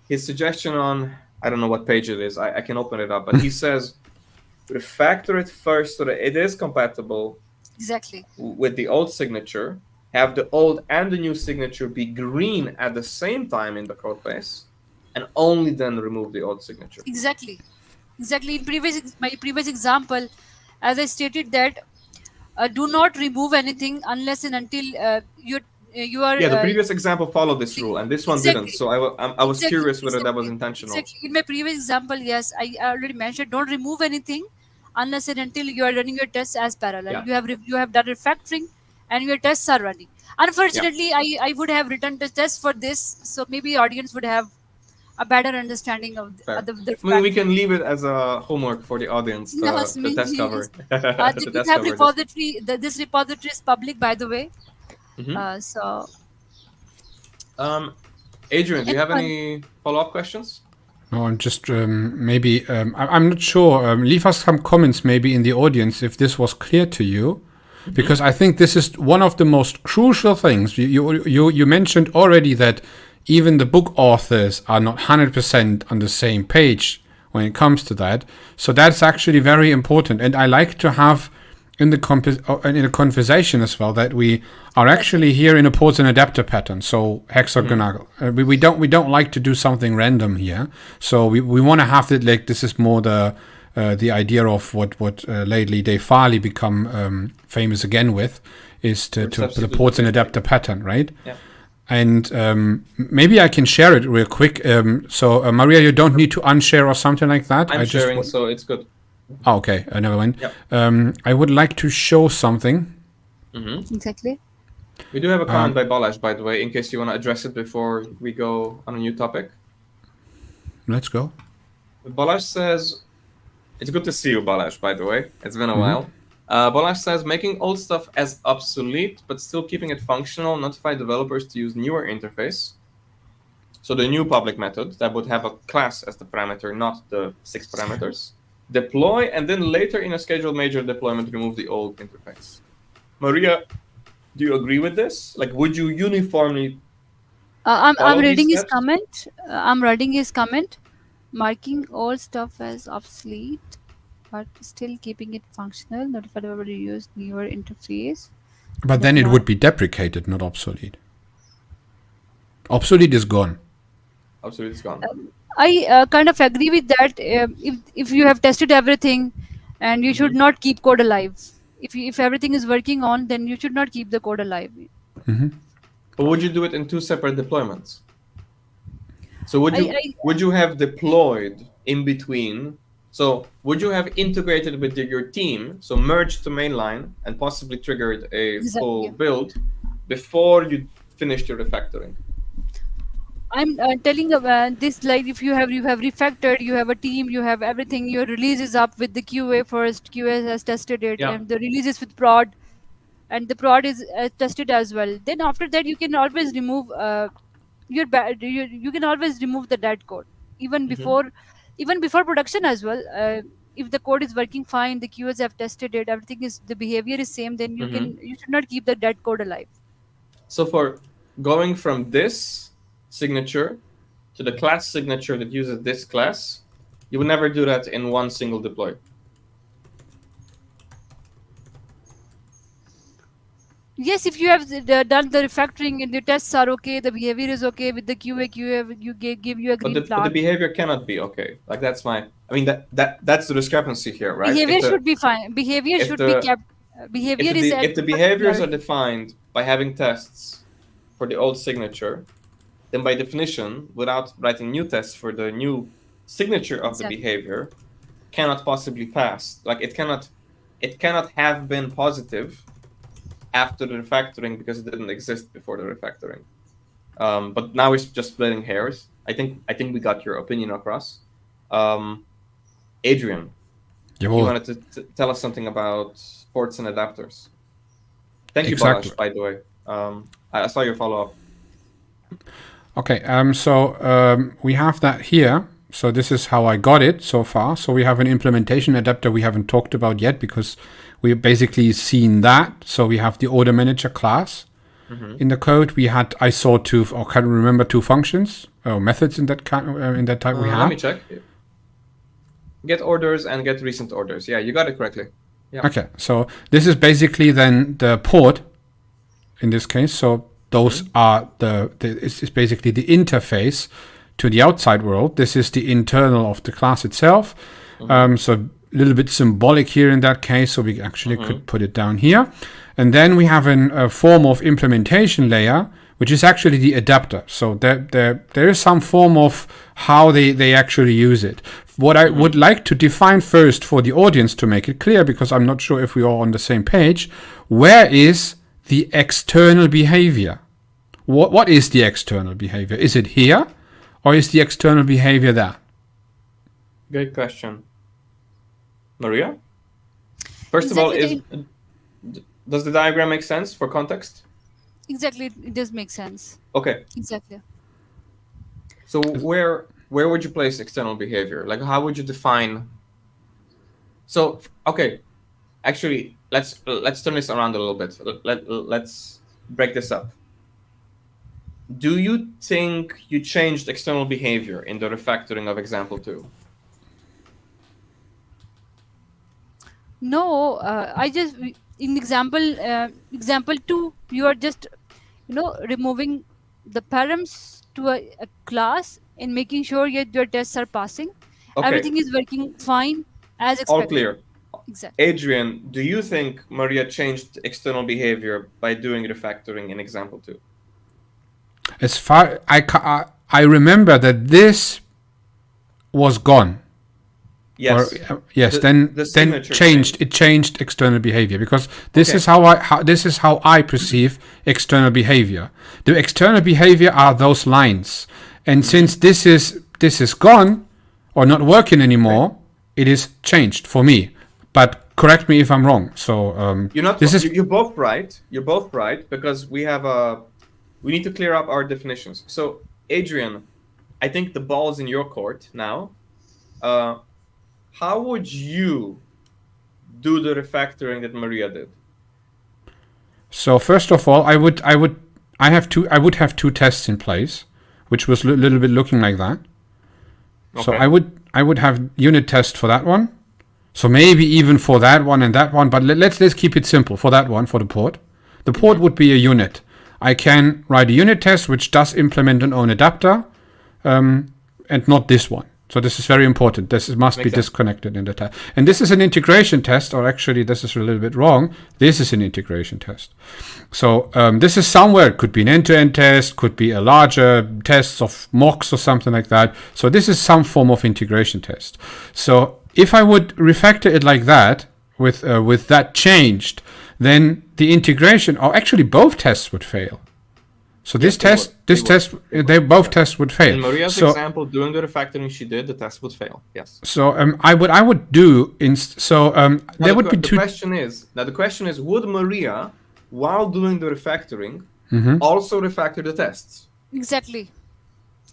his suggestion on, I don't know what page it is, I can open it up, but he says refactor it first so that it is compatible Exactly. with the old signature, have the old and the new signature be green at the same time in the code base, and only then remove the old signature. Exactly. In my previous example, as I stated that do not remove anything unless and until you are Yeah, the previous example followed this rule, and this one didn't. exactly. So I was curious whether that was Exactly. intentional. Exactly. In my previous example, yes, I already mentioned don't remove anything unless and until you are running your tests as parallel. Yeah. You have done refactoring and your tests are running. Unfortunately, I would have written the test for this, so maybe audience would have a better understanding of Fair. the I mean, we refactoring. can leave it as a homework for the audience, Yes, the test cover. the The test GitHub cover. repository. This repository is public, by the way. Mhm. So Adrian, do you have anyone, any follow-up questions? No, I'm just maybe I'm not sure. Leave us some comments maybe in the audience if this was clear to you, because I think this is one of the most crucial things. You mentioned already that even the book authors are not 100% on the same page when it comes to that. So that's actually very important, and I like to have in the conversation as well that we are actually here in a ports and adapter pattern, so hexagonal. We don't like to do something random here. So we want to have it like this is more the idea of what lately Dave Farley become famous again with is to the ports and adapter pattern, right? Yeah. And maybe I can share it real quick. So Maria, you don't need to unshare or something like that. I'm sharing, so it's good. Oh, okay, never mind. Yep. I would like to show something. exactly. We do have a comment by Balazs, by the way, in case you want to address it before we go on a new topic. Let's go. Balazs says, it's good to see you, Balazs, by the way. It's been a while. Balazs says, making old stuff as obsolete, but still keeping it functional, notify developers to use newer interface. So the new public method that would have a class as the parameter, not the 6 parameters. Deploy, and then later in a scheduled major deployment, remove the old interface. Maria, do you agree with this? Like, would you uniformly I'm follow these reading his steps? comment. I'm reading his comment. Marking all stuff as obsolete, but still keeping it functional. Notify developer to use newer interface. But then it would be deprecated, not obsolete. Obsolete is gone. Obsolete is gone. I kind of agree with that. If you have tested everything, and you should not keep code alive. If everything is working on, then you should not keep the code alive. But would you do it in 2 separate deployments? So would you have deployed in between? So would you have integrated with your team, so merged to mainline and possibly triggered a full build before you finished your refactoring? I'm telling this, like if you have refactored, you have a team, you have everything, your release is up with the QA first, QA has tested it, and the release is with prod, and the prod is tested as well. Then after that, you can always remove you can always remove the dead code even before production as well. If the code is working fine, the QAs have tested it, everything is the behavior is same, then you should not keep the dead code alive. So for going from this signature to the class signature that uses this class, you would never do that in one single deploy. Yes, if you have done the refactoring and the tests are okay, the behavior is okay with the QA you give you a green flag. But the behavior cannot be okay. Like that's that's the discrepancy here, right? Behavior should be fine. Behavior should be kept. Behavior is if the behaviors are defined by having tests for the old signature, then by definition, without writing new tests for the new signature of the behavior, cannot possibly pass. Like it cannot have been positive after the refactoring because it didn't exist before the refactoring. But now we're just splitting hairs. I think we got your opinion across. Adrian, you wanted to tell us something about ports and adapters. Thank you, Balazs, by the way. I saw your follow-up. Okay, so we have that here. So this is how I got it so far. So we have an implementation adapter we haven't talked about yet because we've basically seen that. So we have the order manager class in the code. I saw two functions or methods in that type we have. Let me check. Get orders and get recent orders. Yeah, you got it correctly. Yeah. Okay, so this is basically then the port in this case. So those are it's basically the interface to the outside world. This is the internal of the class itself. So a little bit symbolic here in that case. So we actually could put it down here. And then we have a form of implementation layer, which is actually the adapter. So there is some form of how they actually use it. What I would like to define first for the audience to make it clear, because I'm not sure if we are on the same page, where is the external behavior? What is the external behavior? Is it here, or is the external behavior there? Great question. Maria? First of all, does the diagram make sense for context? Exactly, it does make sense. Okay. Exactly. So where would you place external behavior? Like, how would you define? So, okay, actually, let's turn this around a little bit. Let's break this up. Do you think you changed external behavior in the refactoring of example 2? No, I just in example 2, you are just removing the params to a class and making sure your tests are passing. Okay. Everything is working fine as expected. All clear. Exactly. Adrian, do you think Maria changed external behavior by doing refactoring in example 2? As far I remember that this was gone. Yes. Or, yes. Then it changed external behavior, because this is how I perceive external behavior. The external behavior are those lines, and since this is gone or not working anymore, it is changed for me. But correct me if I'm wrong. So you're both right. You're both right, because we need to clear up our definitions. So Adrian, I think the ball's in your court now. How would you do the refactoring that Maria did? So first of all, I would have two tests in place, which was a little bit looking like that. Okay. So I would have unit test for that one. So maybe even for that one and that one, but let's keep it simple for that one, for the port. The port would be a unit. I can write a unit test which does implement an own adapter, and not this one. So this is very important. This must be disconnected in the test. And this is an integration test, or actually this is a little bit wrong. This is an integration test. So this is somewhere, it could be an end-to-end test, could be a larger test of mocks or something like that. So this is some form of integration test. So if I would refactor it like that, with that changed, then the integration, or actually both tests would fail. So both tests would fail. In Maria's example, doing the refactoring she did, the test would fail. Yes. So I would do there would be two. The question is, would Maria, while doing the refactoring, also refactor the tests? Exactly.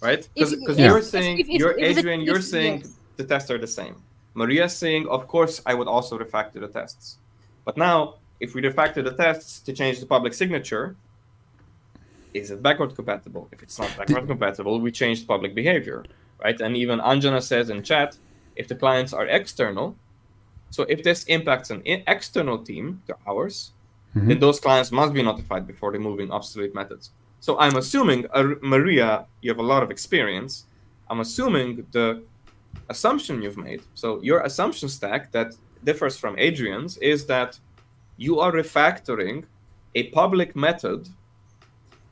Right? Because you're saying the tests are the same. Maria's saying, of course, I would also refactor the tests. But now, if we refactor the tests to change the public signature, is it backward compatible? If it's not backward compatible, we change the public behavior, right? And even Anjana says in chat, if the clients are external, so if this impacts an external team, to ours, then those clients must be notified before removing obsolete methods. So I'm assuming, Maria, you have a lot of experience. I'm assuming the assumption you've made, so your assumption stack that differs from Adrian's, is that you are refactoring a public method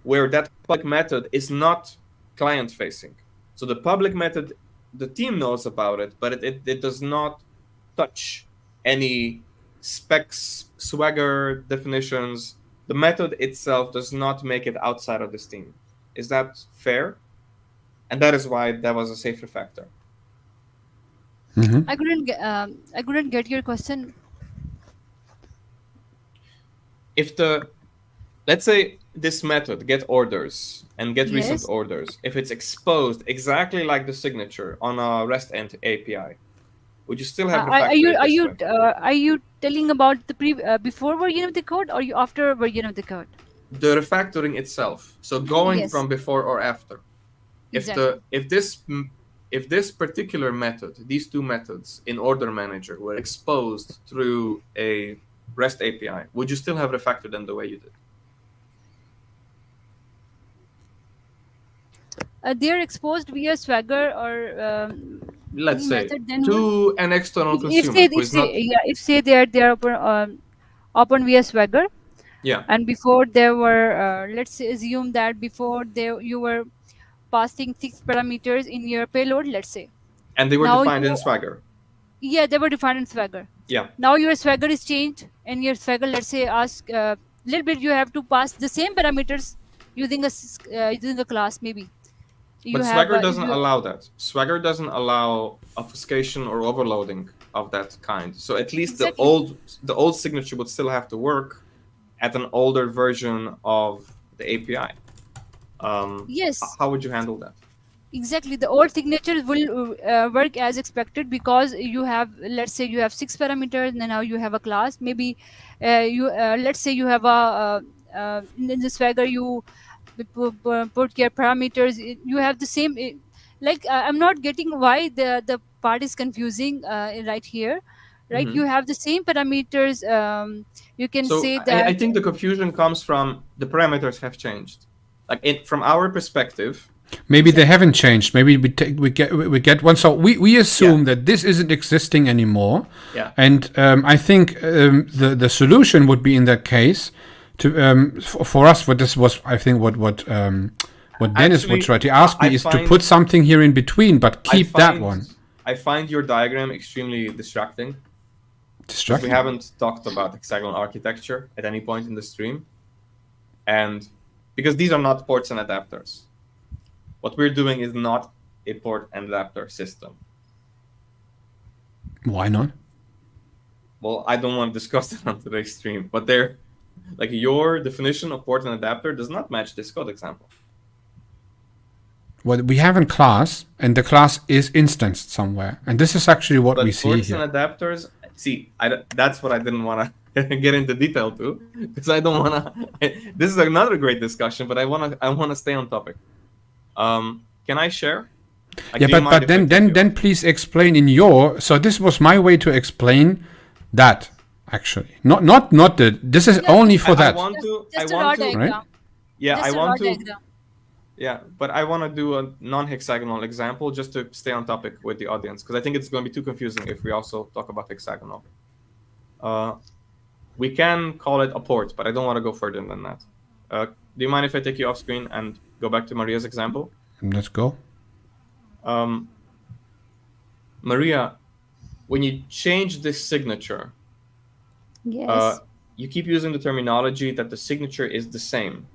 where that public method is not client-facing. So the public method, the team knows about it, but it does not touch any specs, Swagger definitions. The method itself does not make it outside of this team. Is that fair? And that is why that was a safe refactor. I couldn't get your question. Let's say this method, get orders and get recent orders, if it's exposed exactly like the signature on a REST API, would you still have refactoring? Are you telling about the before version of the code, or you after version of the code? The refactoring itself. So going from before or after. Exactly. If this particular method, these two methods in Order Manager were exposed through a REST API, would you still have refactored them the way you did? they are exposed via Swagger or Let's any say method, then what? to an external If consumer say who if is say not. yeah, if say they are open via Swagger, Yeah, and before there were let's say assume that before there you were passing 6 parameters in your payload, let's say. and they were Now defined in you, Swagger. yeah, they were defined in Swagger. Yeah, Now your Swagger is changed, and your Swagger, let's say, ask little bit, you have to pass the same parameters using using a class, maybe you but have Swagger if doesn't you allow that. Swagger doesn't allow obfuscation or overloading of that kind. So at least exactly. the old signature would still have to work at an older version of the API. Yes, How would you handle that? exactly, the old signatures will work as expected, because you have, let's say, you have 6 parameters, and now you have a class, maybe you let's say you have a in the Swagger you put your parameters, you have the same like I'm not getting why the part is confusing right here, right? Hmm. You have the same parameters, you can So say I that. think the confusion comes from the parameters have changed. Like from our perspective, Maybe they Exactly. haven't changed. Maybe we get one. So we assume yeah, that this isn't existing anymore, yeah. and I think the solution would be in that case to for us. What this was, I think, what Dennis would Actually, try to ask I me is to find put something here in between, but I keep that find one I find your diagram extremely distracting because we distracting. haven't talked about hexagonal architecture at any point in the stream, and because these are not ports and adapters. What we're doing is not a port and adapter system. Why not? Well, I don't want to discuss it on today's stream, but they're like your definition of port and adapter does not match this code example. Well, we have a class, and the class is instanced somewhere, and this is actually what we But see ports here. and adapters, see, that's what I didn't want to get into detail to, because I don't want to. This is another great discussion, but I want to stay on topic. Can I share? Like, Yeah, do you mind but if I then take you off? please explain in your. So this was my way to explain that actually, not the. This is Yeah, only for I that, want to. I just a raw want to. right? diagram, Yeah, I just a raw want to. diagram. Yeah, but I want to do a non-hexagonal example just to stay on topic with the audience, because I think it's going to be too confusing if we also talk about hexagonal. We can call it a port, but I don't want to go further than that. Do you mind if I take you off screen and go back to Maria's example? Let's go. Maria, when you change this signature, Yes. you keep using the terminology that the signature is the same.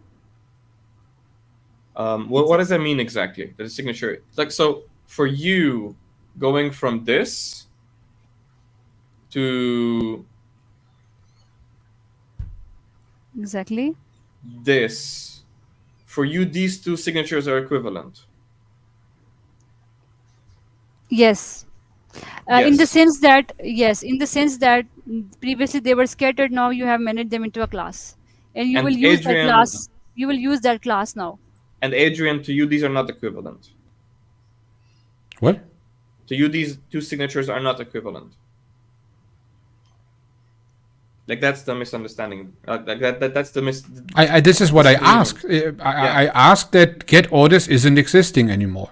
What does that mean exactly? That the signature, like, so for you, going from this to Exactly. this, for you, these two signatures are equivalent. Yes. In the Yes. sense that, yes, in the sense that previously they were scattered, now you have managed them into a class, and you will And use that Adrian, class. You will use that class now. to you, these are not equivalent. What? To you, these two signatures are not equivalent. Like, that's the misunderstanding. Like that's the This is what I disagreement. asked. I asked that get orders isn't existing anymore,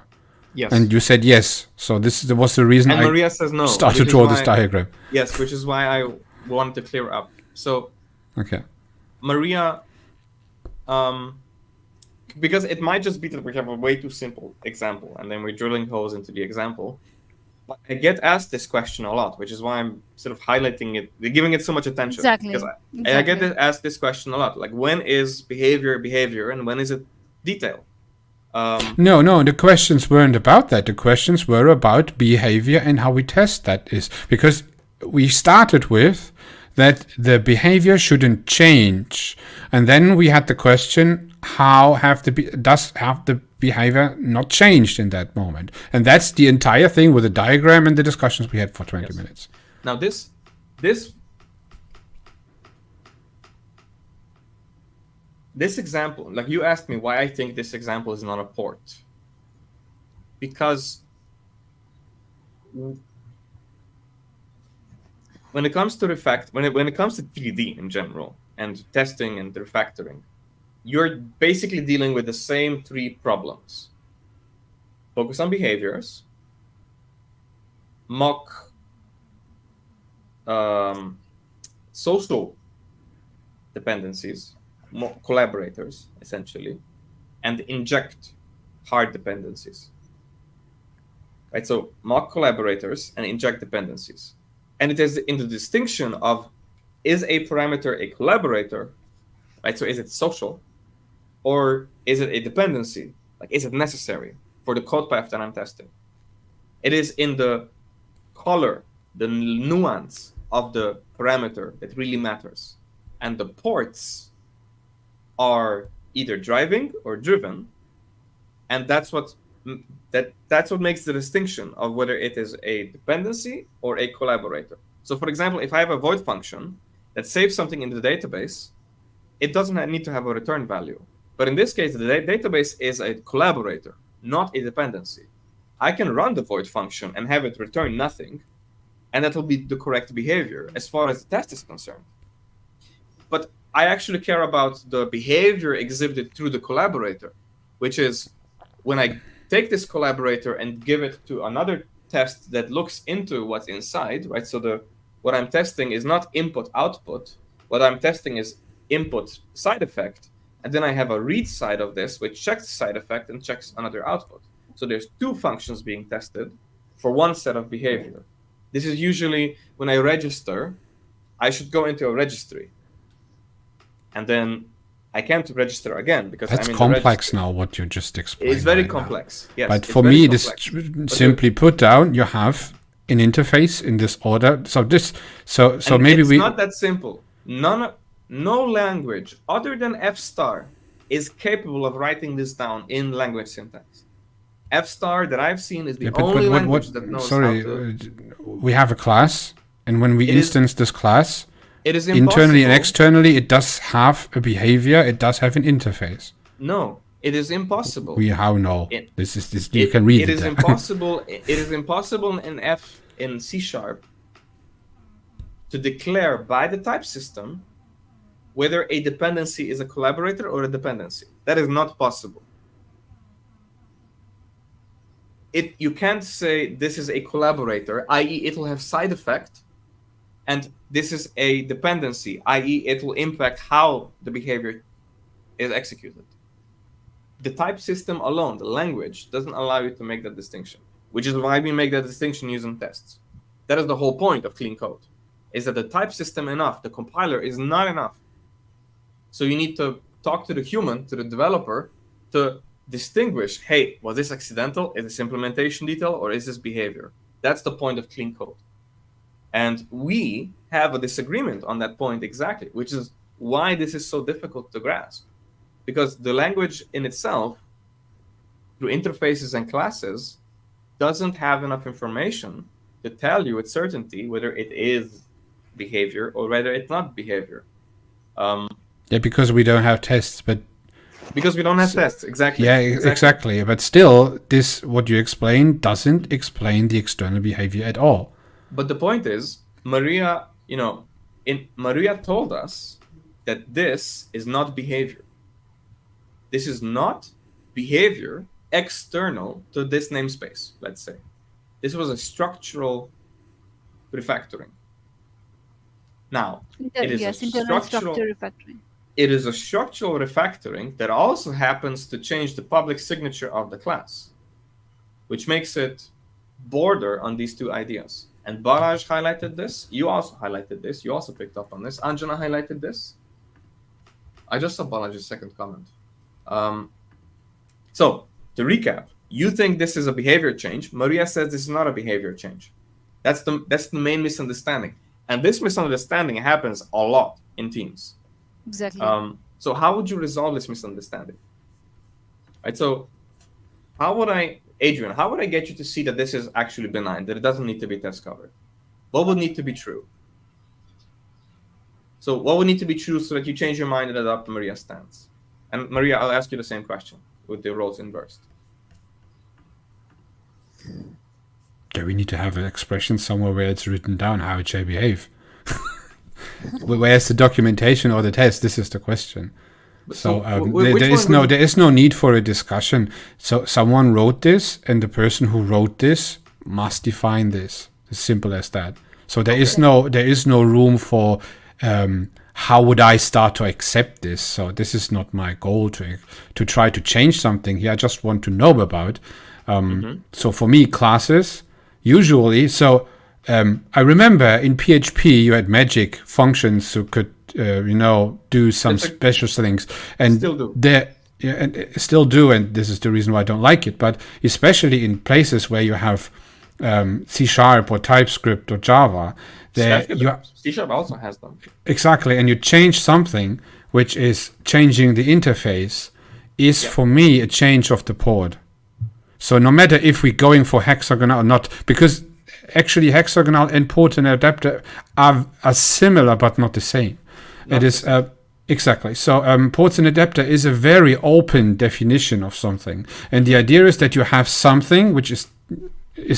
Yes. and you said yes. So this was the reason And I Maria says no. started which to is draw this why- diagram. Yes, which is why I wanted to clear up. So Okay. Maria, because it might just be that we have a way too simple example, and then we're drilling holes into the example. But I get asked this question a lot, which is why I'm sort of highlighting it, giving it so much attention. Exactly. Because I get Exactly. asked this question a lot, like when is behavior, and when is it detail? No, the questions weren't about that. The questions were about behavior and how we test that is. Because we started with that the behavior shouldn't change. And then we had the question, does have the behavior not changed in that moment? And that's the entire thing with the diagram and the discussions we had for 20 minutes. Now this example, like you asked me why I think this example is not a port. Because when it comes to when it comes to 3D in general and testing and refactoring, you're basically dealing with the same three problems. focus on behaviors, mock social dependencies, mock collaborators, essentially, and inject hard dependencies. Right, so mock collaborators and inject dependencies. And it is in the distinction of, is a parameter a collaborator, right? So is it social, or is it a dependency? Like, is it necessary for the code path that I'm testing? It is in the color, the nuance of the parameter that really matters. And the ports are either driving or driven, and that's what makes the distinction of whether it is a dependency or a collaborator. So for example, if I have a void function that saves something in the database, it doesn't need to have a return value. But in this case, the database is a collaborator, not a dependency. I can run the void function and have it return nothing, and that will be the correct behavior as far as the test is concerned. But I actually care about the behavior exhibited through the collaborator, which is when I take this collaborator and give it to another test that looks into what's inside, right? So what I'm testing is not input output. What I'm testing is input side effect. And then I have a read side of this, which checks side effect and checks another output. So there's two functions being tested for one set of behavior. This is usually when I register, I should go into a registry. And then I can't register again because that's I'm in complex now, what you just explained. It's very right complex. Now. Yes, but for me, this simply put down, you have an interface in this order. So maybe it's not that simple. No language other than F star is capable of writing this down in language syntax. F star that I've seen is the only language that knows how to. We have a class, and when we instance this class, it is internally and externally, it does have a behavior. It does have an interface. No, it is impossible. How no? This. You can read it. It is impossible. It is impossible in C# to declare by the type system whether a dependency is a collaborator or a dependency. That is not possible. You can't say this is a collaborator, i.e. it will have side effect, and this is a dependency, i.e. it will impact how the behavior is executed. The type system alone, the language, doesn't allow you to make that distinction, which is why we make that distinction using tests. That is the whole point of clean code, is that the type system the compiler is not enough. So you need to talk to the human, to the developer, to distinguish, hey, was this accidental? Is this implementation detail, or is this behavior? That's the point of clean code. And we have a disagreement on that point exactly, which is why this is so difficult to grasp. Because the language in itself, through interfaces and classes, doesn't have enough information to tell you with certainty whether it is behavior or whether it's not behavior. Because we don't have tests, but because we don't have tests, exactly. Yeah, exactly. But still, what you explain doesn't explain the external behavior at all. But the point is, Maria told us that this is not behavior. This is not behavior external to this namespace, let's say. This was a structural refactoring. Now, internal structure refactoring. It is a structural refactoring that also happens to change the public signature of the class, which makes it border on these two ideas. And Balázs highlighted this. You also highlighted this. You also picked up on this. Anjana highlighted this. I just saw Balázs's second comment. So, to recap, you think this is a behavior change. Maria says this is not a behavior change. That's the main misunderstanding. And this misunderstanding happens a lot in teams. Exactly. So how would you resolve this misunderstanding? Right. So Adrian, how would I get you to see that this is actually benign, that it doesn't need to be test covered? What would need to be true? So what would need to be true so that you change your mind and adopt Maria's stance? And Maria, I'll ask you the same question with the roles inversed. Yeah, we need to have an expression somewhere where it's written down how it should behave. Where's the documentation or the test? This is the question. So which one there is no need for a discussion. So someone wrote this, and the person who wrote this must define this. As simple as that. So there is no room for how would I start to accept this. So this is not my goal to try to change something here. I just want to know about. So for me, classes usually. So I remember in PHP you had magic functions who could do some special things, and Still do. still do, and this is the reason why I don't like it. But especially in places where you have C# or TypeScript or Java, C# also has them. exactly, and you change something which is changing the interface is for me a change of the port. So no matter if we're going for hexagonal or not, because actually hexagonal and port and adapter are similar but not the same. It is exactly. So ports and adapter is a very open definition of something, and the idea is that you have something which is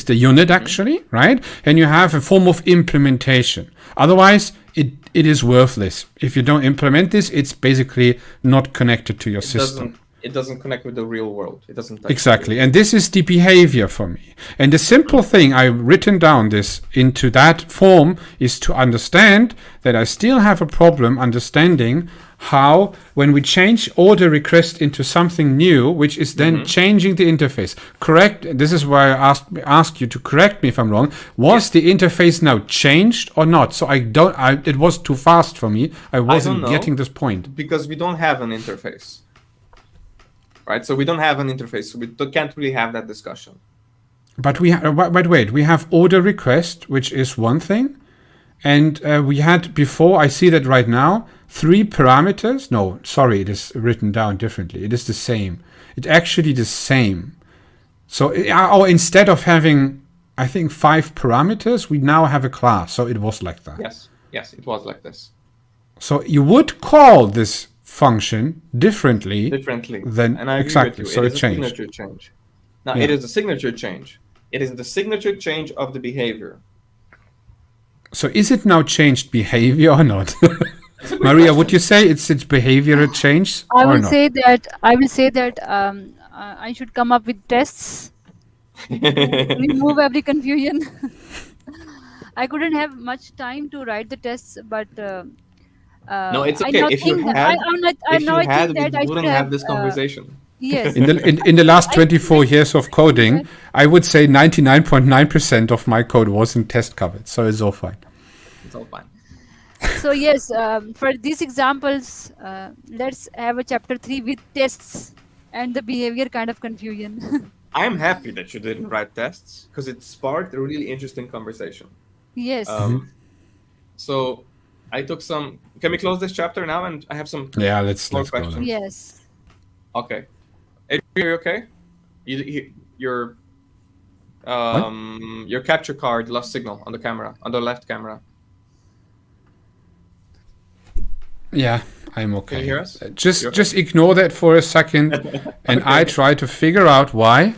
the unit actually, right? And you have a form of implementation. Otherwise, it is worthless. If you don't implement this, it's basically not connected to your system. It doesn't connect with the real world. It doesn't touch Exactly, and this is the behavior for me. And the simple thing I've written down this into that form is to understand that I still have a problem understanding how, when we change order request into something new, which is then changing the interface. Correct. This is why I ask you to correct me if I'm wrong. Was the interface now changed or not? So it was too fast for me. I wasn't getting this point. because we don't have an interface. Right, so we don't have an interface, so we can't really have that discussion. But wait, we have order request, which is one thing, and we had before. I see that right now 3 parameters. No, sorry, it is written down differently. It is the same. It's actually the same. So instead of having, I think 5 parameters, we now have a class. So it was like that. Yes, it was like this. So you would call this function differently than and I agree exactly. with you. So it it is changed. A signature change. Now it is a signature change. It is the signature change of the behavior. So is it now changed behavior or not? Maria, would you say it's behavioral change I or will not? say that I should come up with tests to remove every confusion. I couldn't have much time to write the tests, but No, it's I okay. now If you think that had, I now think that I we should wouldn't have this conversation. Yes. In the last 24 years of coding, I would say 99.9% of my code wasn't test covered, so it's all fine. It's all fine. So yes, for these examples, let's have a chapter 3 with tests and the behavior kind of confusion. I'm happy that you didn't write tests because it sparked a really interesting conversation. Yes. So I took some. Can we close this chapter now? And I have some. Yeah, let's go. questions. Yes. Okay. Are you okay? Your capture card lost signal on the camera, on the left camera. Yeah, I'm okay. Can you hear us? Just ignore that for a second, and I try to figure out why.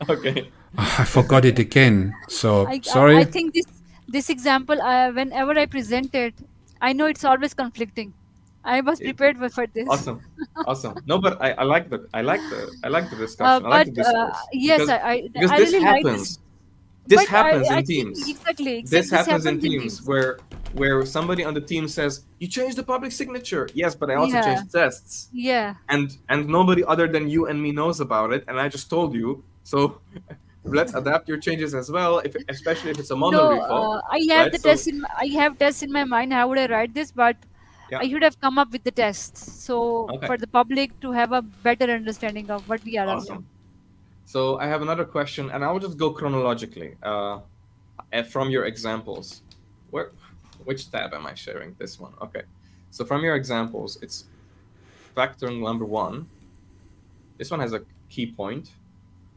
Okay. I forgot it again. So sorry. I think this example, whenever I present it, I know it's always conflicting. I was prepared for this. Awesome. No, but I like the discussion. I like the discourse. Yes, because I this really happens. like this. This happens in teams. Exactly. This happens in teams where somebody on the team says, "You changed the public signature." Yes, but I also changed tests. Yeah. And nobody other than you and me knows about it, and I just told you. So let's adapt your changes as well, especially if it's a mono repo. I have I have tests in my mind. How would I write this? But I should have come up with the tests. So for the public to have a better understanding of what we are Awesome. So I have another question, and I'll just go chronologically from your examples. Which tab am I sharing? This one. Okay. So from your examples, it's factor number 1. This one has a key point.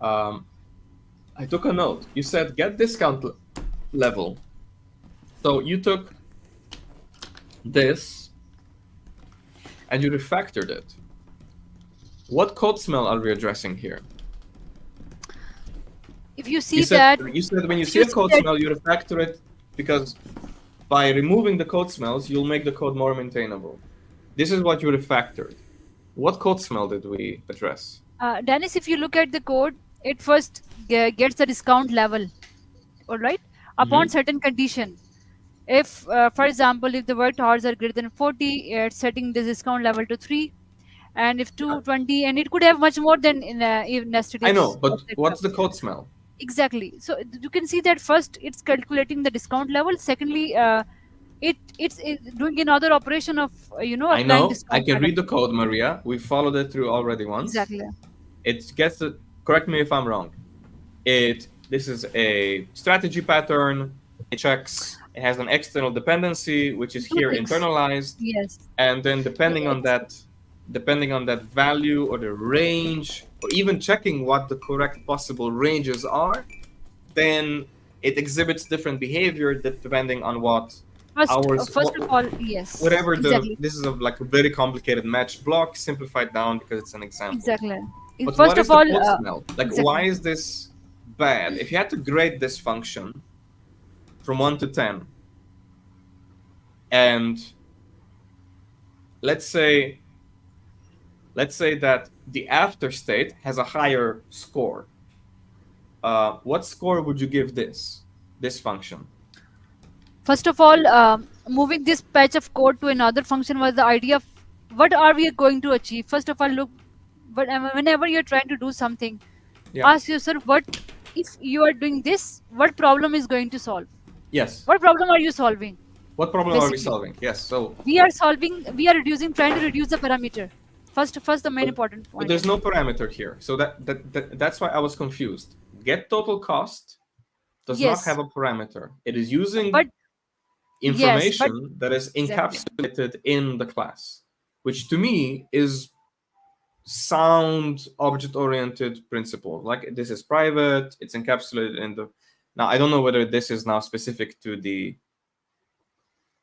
I took a note. You said get discount level. So you took this and you refactored it. What code smell are we addressing here? If you see you said when you see a code smell, you refactor it because by removing the code smells, you'll make the code more maintainable. This is what you refactored. What code smell did we address? Dennis, if you look at the code, it first gets the discount level, all right, upon Mm-hmm. certain condition. If, for example, if the worked hours are greater than 40, it's setting the discount level to 3. And if 220, and it could have much more than if nested I know, ifs but of that what's stuff. the code smell? Exactly. So you can see that first it's calculating the discount level. Secondly, it's doing another operation of I applying know. I discount can read method. the code, Maria. We followed it through already once. Exactly. It gets the. Correct me if I'm wrong. This is a strategy pattern. It checks. It has an external dependency, which is Two here things. internalized, Yes. and then It's depending on that value or the range, or even checking what the correct possible ranges are, then it exhibits different behavior depending on what hours, first of all, yes, whatever the. exactly, This is like a very complicated match block, simplified down because it's an example. exactly. But First what is of the all, code smell? Like, why exactly. is this bad? If you had to grade this function from 1 to 10, and let's say let's say that the after state has a higher score, what score would you give this function? First of all, moving this patch of code to another function was the idea of what are we going to achieve. First of all, look, but whenever you're trying to do something, Yeah. ask yourself what if you are doing this, what problem is going to solve? Yes. What problem are you solving? What problem are we Basically, solving? Yes. So, we are trying to reduce the parameter. First, the main but, important but point there's is no parameter here. So that's why I was confused. Get total cost does not have yes, a parameter. It is using but yes, but information that is exactly, encapsulated in the class, which to me is sound object-oriented principle. Like, this is private, it's encapsulated in the. Now, I don't know whether this is now specific to the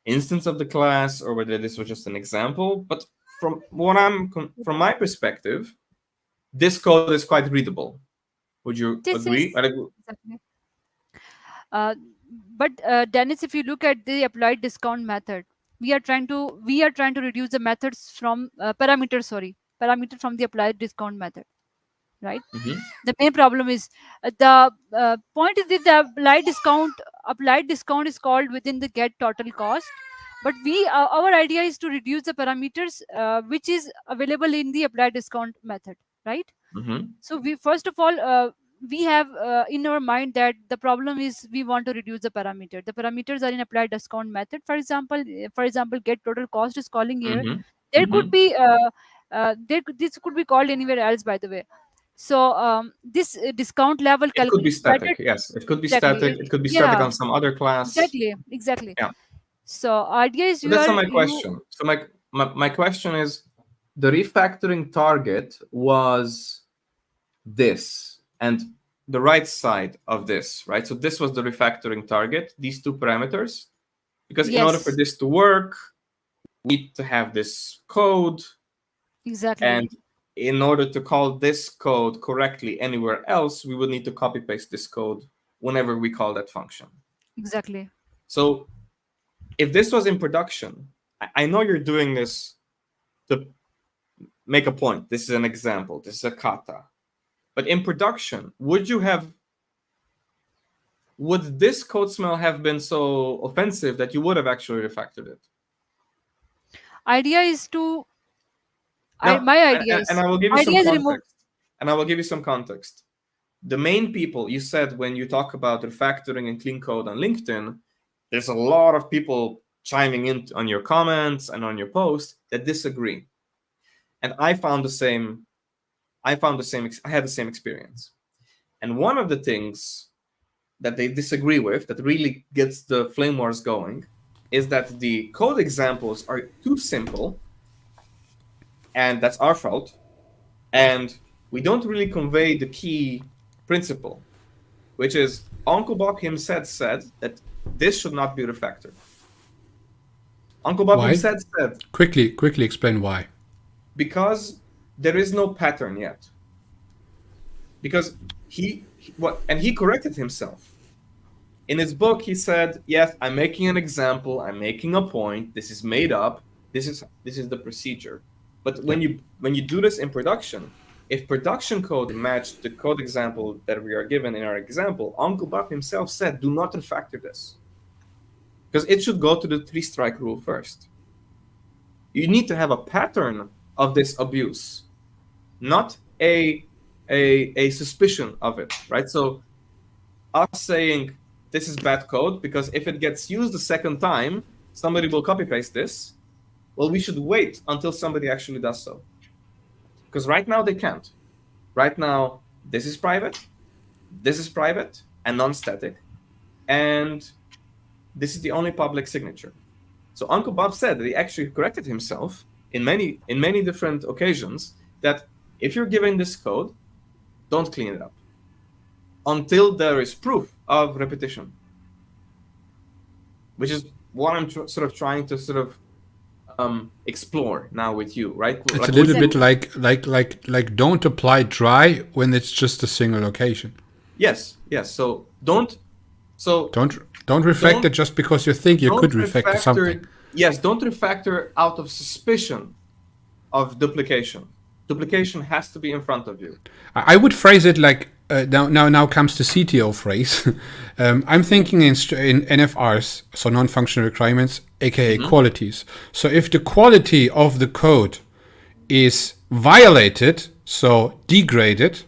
instance of the class or whether this was just an example, but from my perspective, this code is quite readable. Would you this agree? is exactly. Uh, but Dennis, if you look at the applied discount method, we are trying to reduce the methods from parameters. Sorry, parameter from the applied discount method, right? Mhm. The main problem is the point is that the applied discount is called within the get total cost, but our idea is to reduce the parameters which is available in the applied discount method, right? Mhm. So we first of all we have in our mind that the problem is we want to reduce the parameters are in applied discount method. For example, get total cost is calling here. Mhm. There could Mhm. be this could be called anywhere else, by the way. So this discount level It could be better. static. Yes, it could be Exactly. static. It could be static Yeah, on some other class. exactly. Yeah. So idea is But that's not my you question. So my question is, the refactoring target was this and the right side of this, right? So this was the refactoring target, these two parameters, because in order for yes, this to work, we need to have this code, and exactly, in order to call this code correctly anywhere else, we would need to copy paste this code whenever we call that function. exactly. So if this was in production, I know you're doing this to make a point. This is an example. This is a kata. But in production, would this code smell have been so offensive that you would have actually refactored it? Idea is to Now, my and I will give you some idea is remove. context. And I will give you some context. The main people, you said, when you talk about refactoring and clean code on LinkedIn, there's a lot of people chiming in on your comments and on your post that disagree. And I found the same. I had the same experience. And one of the things that they disagree with that really gets the flame wars going is that the code examples are too simple, and that's our fault. And we don't really convey the key principle, which is Uncle Bob himself said that this should not be refactored. Uncle Bob Why? himself said Quickly explain why. because there is no pattern yet. Because he corrected himself. In his book, he said, "Yes, I'm making an example. I'm making a point. This is made up. This is the procedure." But when you do this in production, if production code matched the code example that we are given in our example, Uncle Bob himself said, do not refactor this. Because it should go to the 3-strike rule first. You need to have a pattern of this abuse, not a suspicion of it, right? So us saying this is bad code because if it gets used a second time, somebody will copy paste this. Well, we should wait until somebody actually does so. Because right now they can't. Right now, this is private and non-static, and this is the only public signature. So Uncle Bob said that he actually corrected himself in many different occasions that if you're giving this code, don't clean it up until there is proof of repetition, which is what I'm sort of trying to sort of explore now with you, right? It's like a little bit like don't apply dry when it's just a single location. Yes. So don't refactor just because you think you could refactor something. Yes, don't refactor out of suspicion of duplication. Duplication has to be in front of you. I would phrase it like now comes the CTO phrase. I'm thinking in NFRs, so non-functional requirements, aka qualities. So if the quality of the code is violated, so degraded,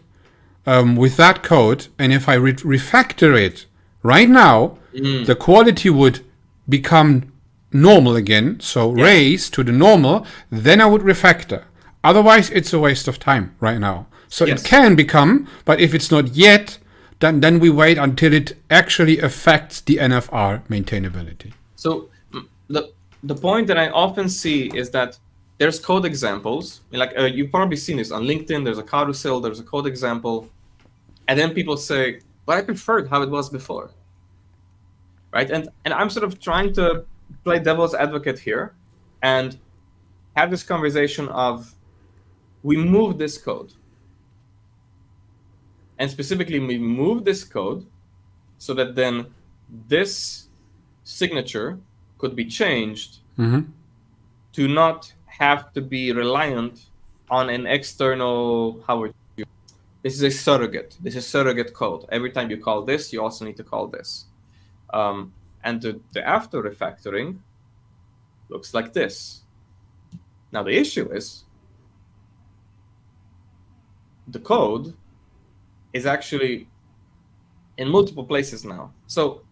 with that code, and if I refactor it right now, the quality would become normal again, so raise to the normal, then I would refactor. Otherwise, it's a waste of time right now. So it can become, but if it's not yet, then we wait until it actually affects the NFR maintainability. So the point that I often see is that there's code examples, like you've probably seen this on LinkedIn, there's a carousel, there's a code example, and then people say, but I preferred how it was before, right? And I'm sort of trying to play devil's advocate here and have this conversation of, we move this code. And specifically, we move this code so that then this signature could be changed to not have to be reliant on an external, this is a surrogate. This is surrogate code. Every time you call this, you also need to call this. And the after refactoring looks like this. Now, the issue is the code is actually in multiple places now. So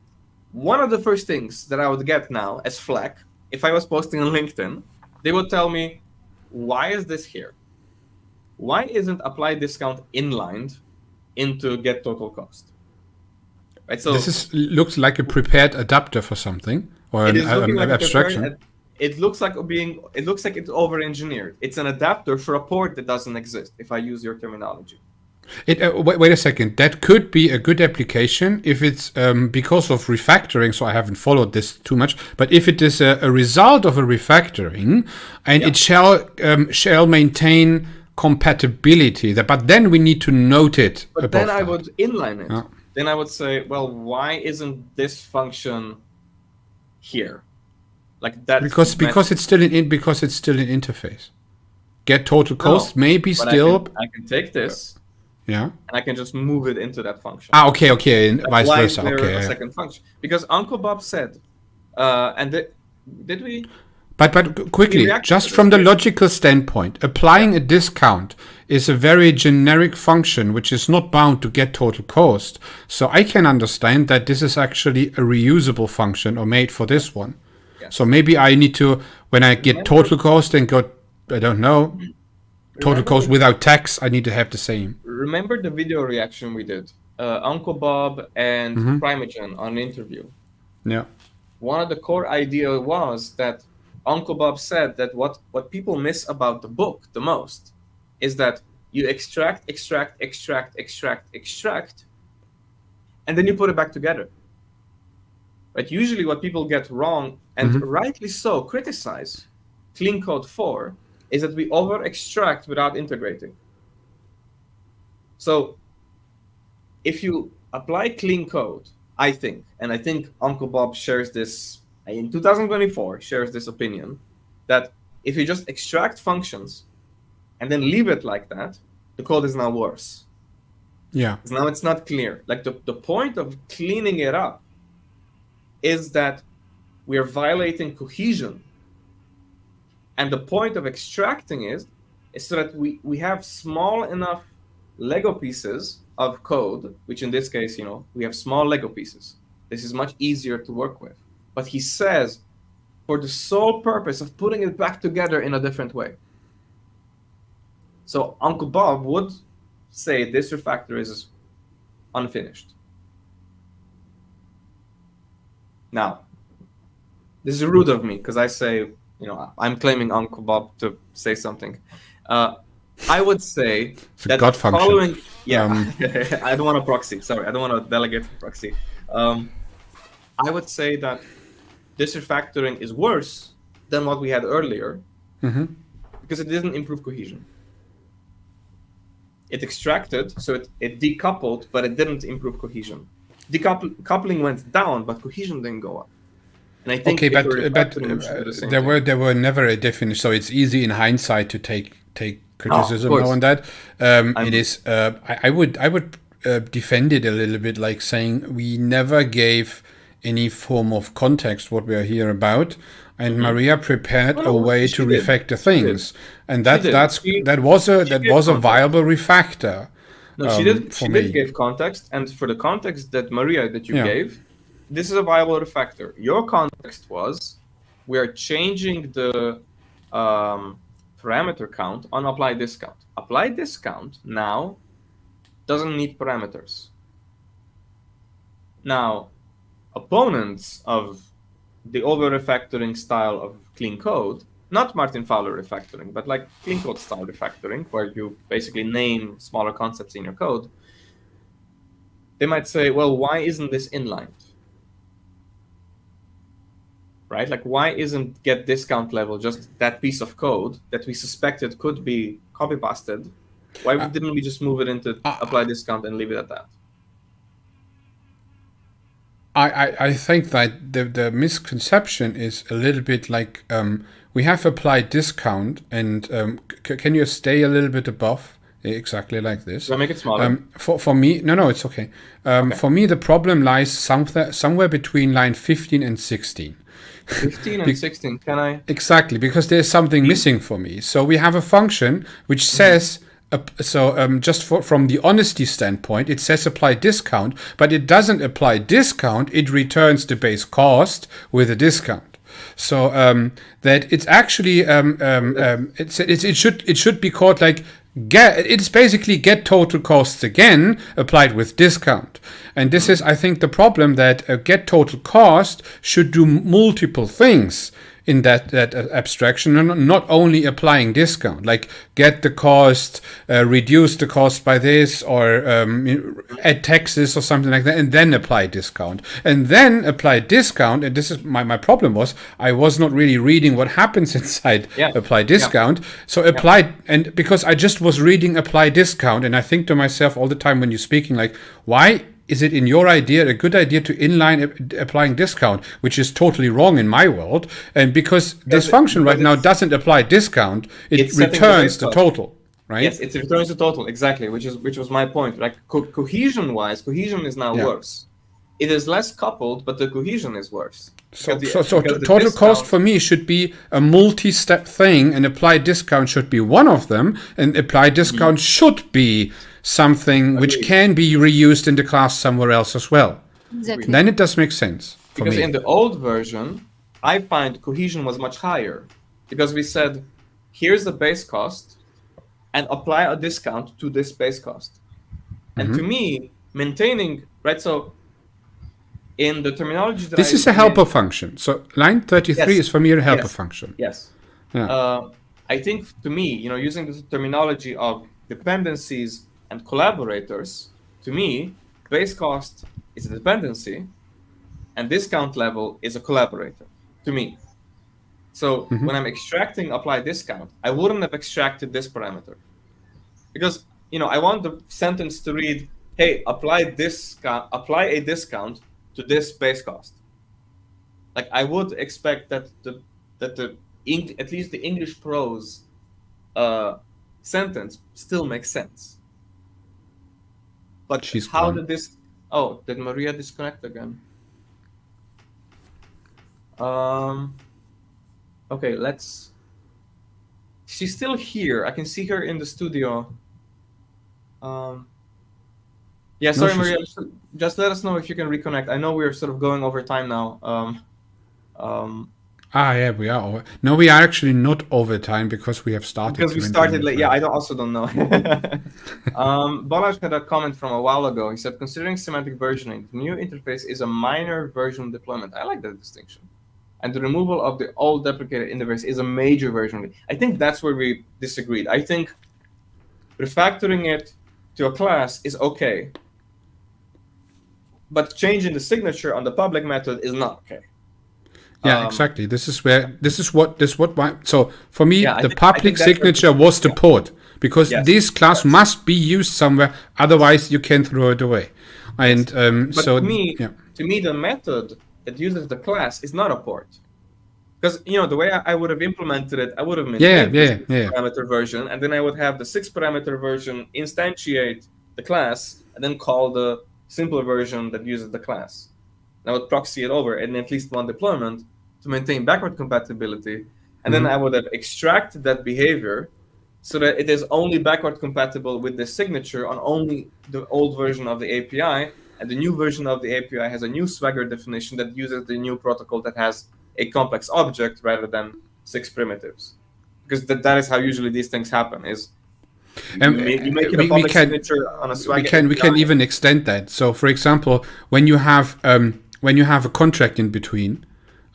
one of the first things that I would get now as flack, if I was posting on LinkedIn, they would tell me, why is this here? Why isn't apply discount inlined into get total cost? Right, so this looks like a prepared adapter for something, or an abstraction. It looks like it's over-engineered. It's an adapter for a port that doesn't exist, if I use your terminology. Wait a second. That could be a good application if it's because of refactoring. So I haven't followed this too much. But if it is a result of a refactoring, and it shall maintain compatibility, but then we need to note it. But then I would inline it. Yeah. Then I would say, well, why isn't this function here? Like that because it's still an interface. Get total cost maybe still. I can take this. Yeah. And I can just move it into that function. Okay, and vice versa. Okay. A second function. Because Uncle Bob said, did we? But quickly, just from the logical standpoint, applying a discount is a very generic function which is not bound to get total cost. So I can understand that this is actually a reusable function or made for this one. Yeah. So maybe I need to, when I get total cost and got, I don't know, total cost without tax, I need to have the same. Remember the video reaction we did? Uncle Bob and Primogen on an interview. Yeah. One of the core idea was that Uncle Bob said that what people miss about the book the most is that you extract, and then you put it back together. But usually what people get wrong, and rightly so, criticize Clean Code 4, is that we over-extract without integrating. So if you apply clean code, I think Uncle Bob shares this, in 2024, shares this opinion, that if you just extract functions and then leave it like that, the code is now worse. Yeah. Because now it's not clear. Like the point of cleaning it up is that we are violating cohesion. And the point of extracting is so that we have small enough Lego pieces of code, which in this case, we have small Lego pieces. This is much easier to work with. But he says, for the sole purpose of putting it back together in a different way. So Uncle Bob would say this refactor is unfinished. Now, this is rude of me because I say, I'm claiming Uncle Bob to say something. I would say It's a that God function. following, I don't want to proxy. Sorry, I don't want to delegate proxy. I would say that this refactoring is worse than what we had earlier because it didn't improve cohesion. It extracted, so it decoupled, but it didn't improve cohesion. Coupling went down, but cohesion didn't go up. And I think there were never a definition, so it's easy in hindsight to take criticism on that. It is. I would defend it a little bit, like saying we never gave any form of context what we are here about, and Maria prepared a way to refactor things, and that was a viable refactor. No, she did give context, and for the context that Maria that you gave, this is a viable refactor. Your context was we are changing the parameter count on apply discount. Apply discount now doesn't need parameters. Now, opponents of the over-refactoring style of clean code, not Martin Fowler refactoring, but like clean code style refactoring, where you basically name smaller concepts in your code, they might say, well, why isn't this inlined? Right? Like, why isn't get discount level just that piece of code that we suspected could be copy-pasted? Why didn't we just move it into apply discount and leave it at that? I think that the misconception is a little bit like we have applied discount, and can you stay a little bit above? Exactly like this. Do I make it smaller? For me, no, it's okay. For me, the problem lies somewhere between line 15 and 16. 15 and 16, can I? Exactly, because there's something missing for me. So we have a function which says, just from the honesty standpoint, it says apply discount, but it doesn't apply discount. It returns the base cost with a discount. So that it's actually it should be called like it's basically get total costs again applied with discount. And this is, I think, the problem, that a get total cost should do multiple things in that abstraction, and not only applying discount, like get the cost, reduce the cost by this, or add taxes or something like that, and then apply discount. And then apply discount, and this is my problem was I was not really reading what happens inside apply discount. So apply, and because I just was reading apply discount, and I think to myself all the time when you're speaking, like, why is it in your idea a good idea to inline applying discount, which is totally wrong in my world? And because this function right now doesn't apply discount, it returns the total, right? Yes, it returns the total, exactly, which was my point. Like cohesion-wise, cohesion is now worse. It is less coupled, but the cohesion is worse. So total cost for me should be a multi-step thing, and apply discount should be one of them, and apply discount should be something which can be reused in the class somewhere else as well. Exactly. Then it does make sense for because me. In the old version, I find cohesion was much higher, because we said, here's the base cost, and apply a discount to this base cost. And to me, maintaining, right, so in the terminology that this is a helper function. So line 33 is for me a helper function. Yes. Yeah. I think, to me, using the terminology of dependencies and collaborators, to me, base cost is a dependency and discount level is a collaborator, to me. So when I'm extracting apply discount, I wouldn't have extracted this parameter, because I want the sentence to read, hey, apply a discount to this base cost. Like, I would expect that at least the English prose sentence still makes sense. But She's how gone. did this... Oh, did Maria disconnect again? Okay, let's... She's still here. I can see her in the studio. Yeah, sorry, she's- Maria. Just let us know if you can reconnect. I know we're sort of going over time now. Yeah, we are over. No, we are actually not over time because we have started. Because we 20 started minutes late. Yeah, late. I also don't know. Balazs had a comment from a while ago. He said, considering semantic versioning, the new interface is a minor version deployment. I like that distinction. And the removal of the old deprecated interface is a major version. I think that's where we disagreed. I think refactoring it to a class is okay. But changing the signature on the public method is not okay. Yeah, exactly. This is what. So for me, Yeah, the I think public that's where signature was the port, because Yes, this class must be used somewhere. Otherwise, you can throw it away. And But so to me, yeah. the method that uses the class is not a port. Because the way I would have implemented it, I would have maintained the 6-parameter version, and then I would have the 6-parameter version instantiate the class, and then call the simpler version that uses the class. And I would proxy it over in at least one deployment to maintain backward compatibility, and then I would have extracted that behavior so that it is only backward compatible with the signature on only the old version of the API, and the new version of the API has a new Swagger definition that uses the new protocol that has a complex object rather than 6 primitives. Because that is how usually these things happen, is you make it a public signature on a Swagger we can even extend that. So for example, when you have a contract in between,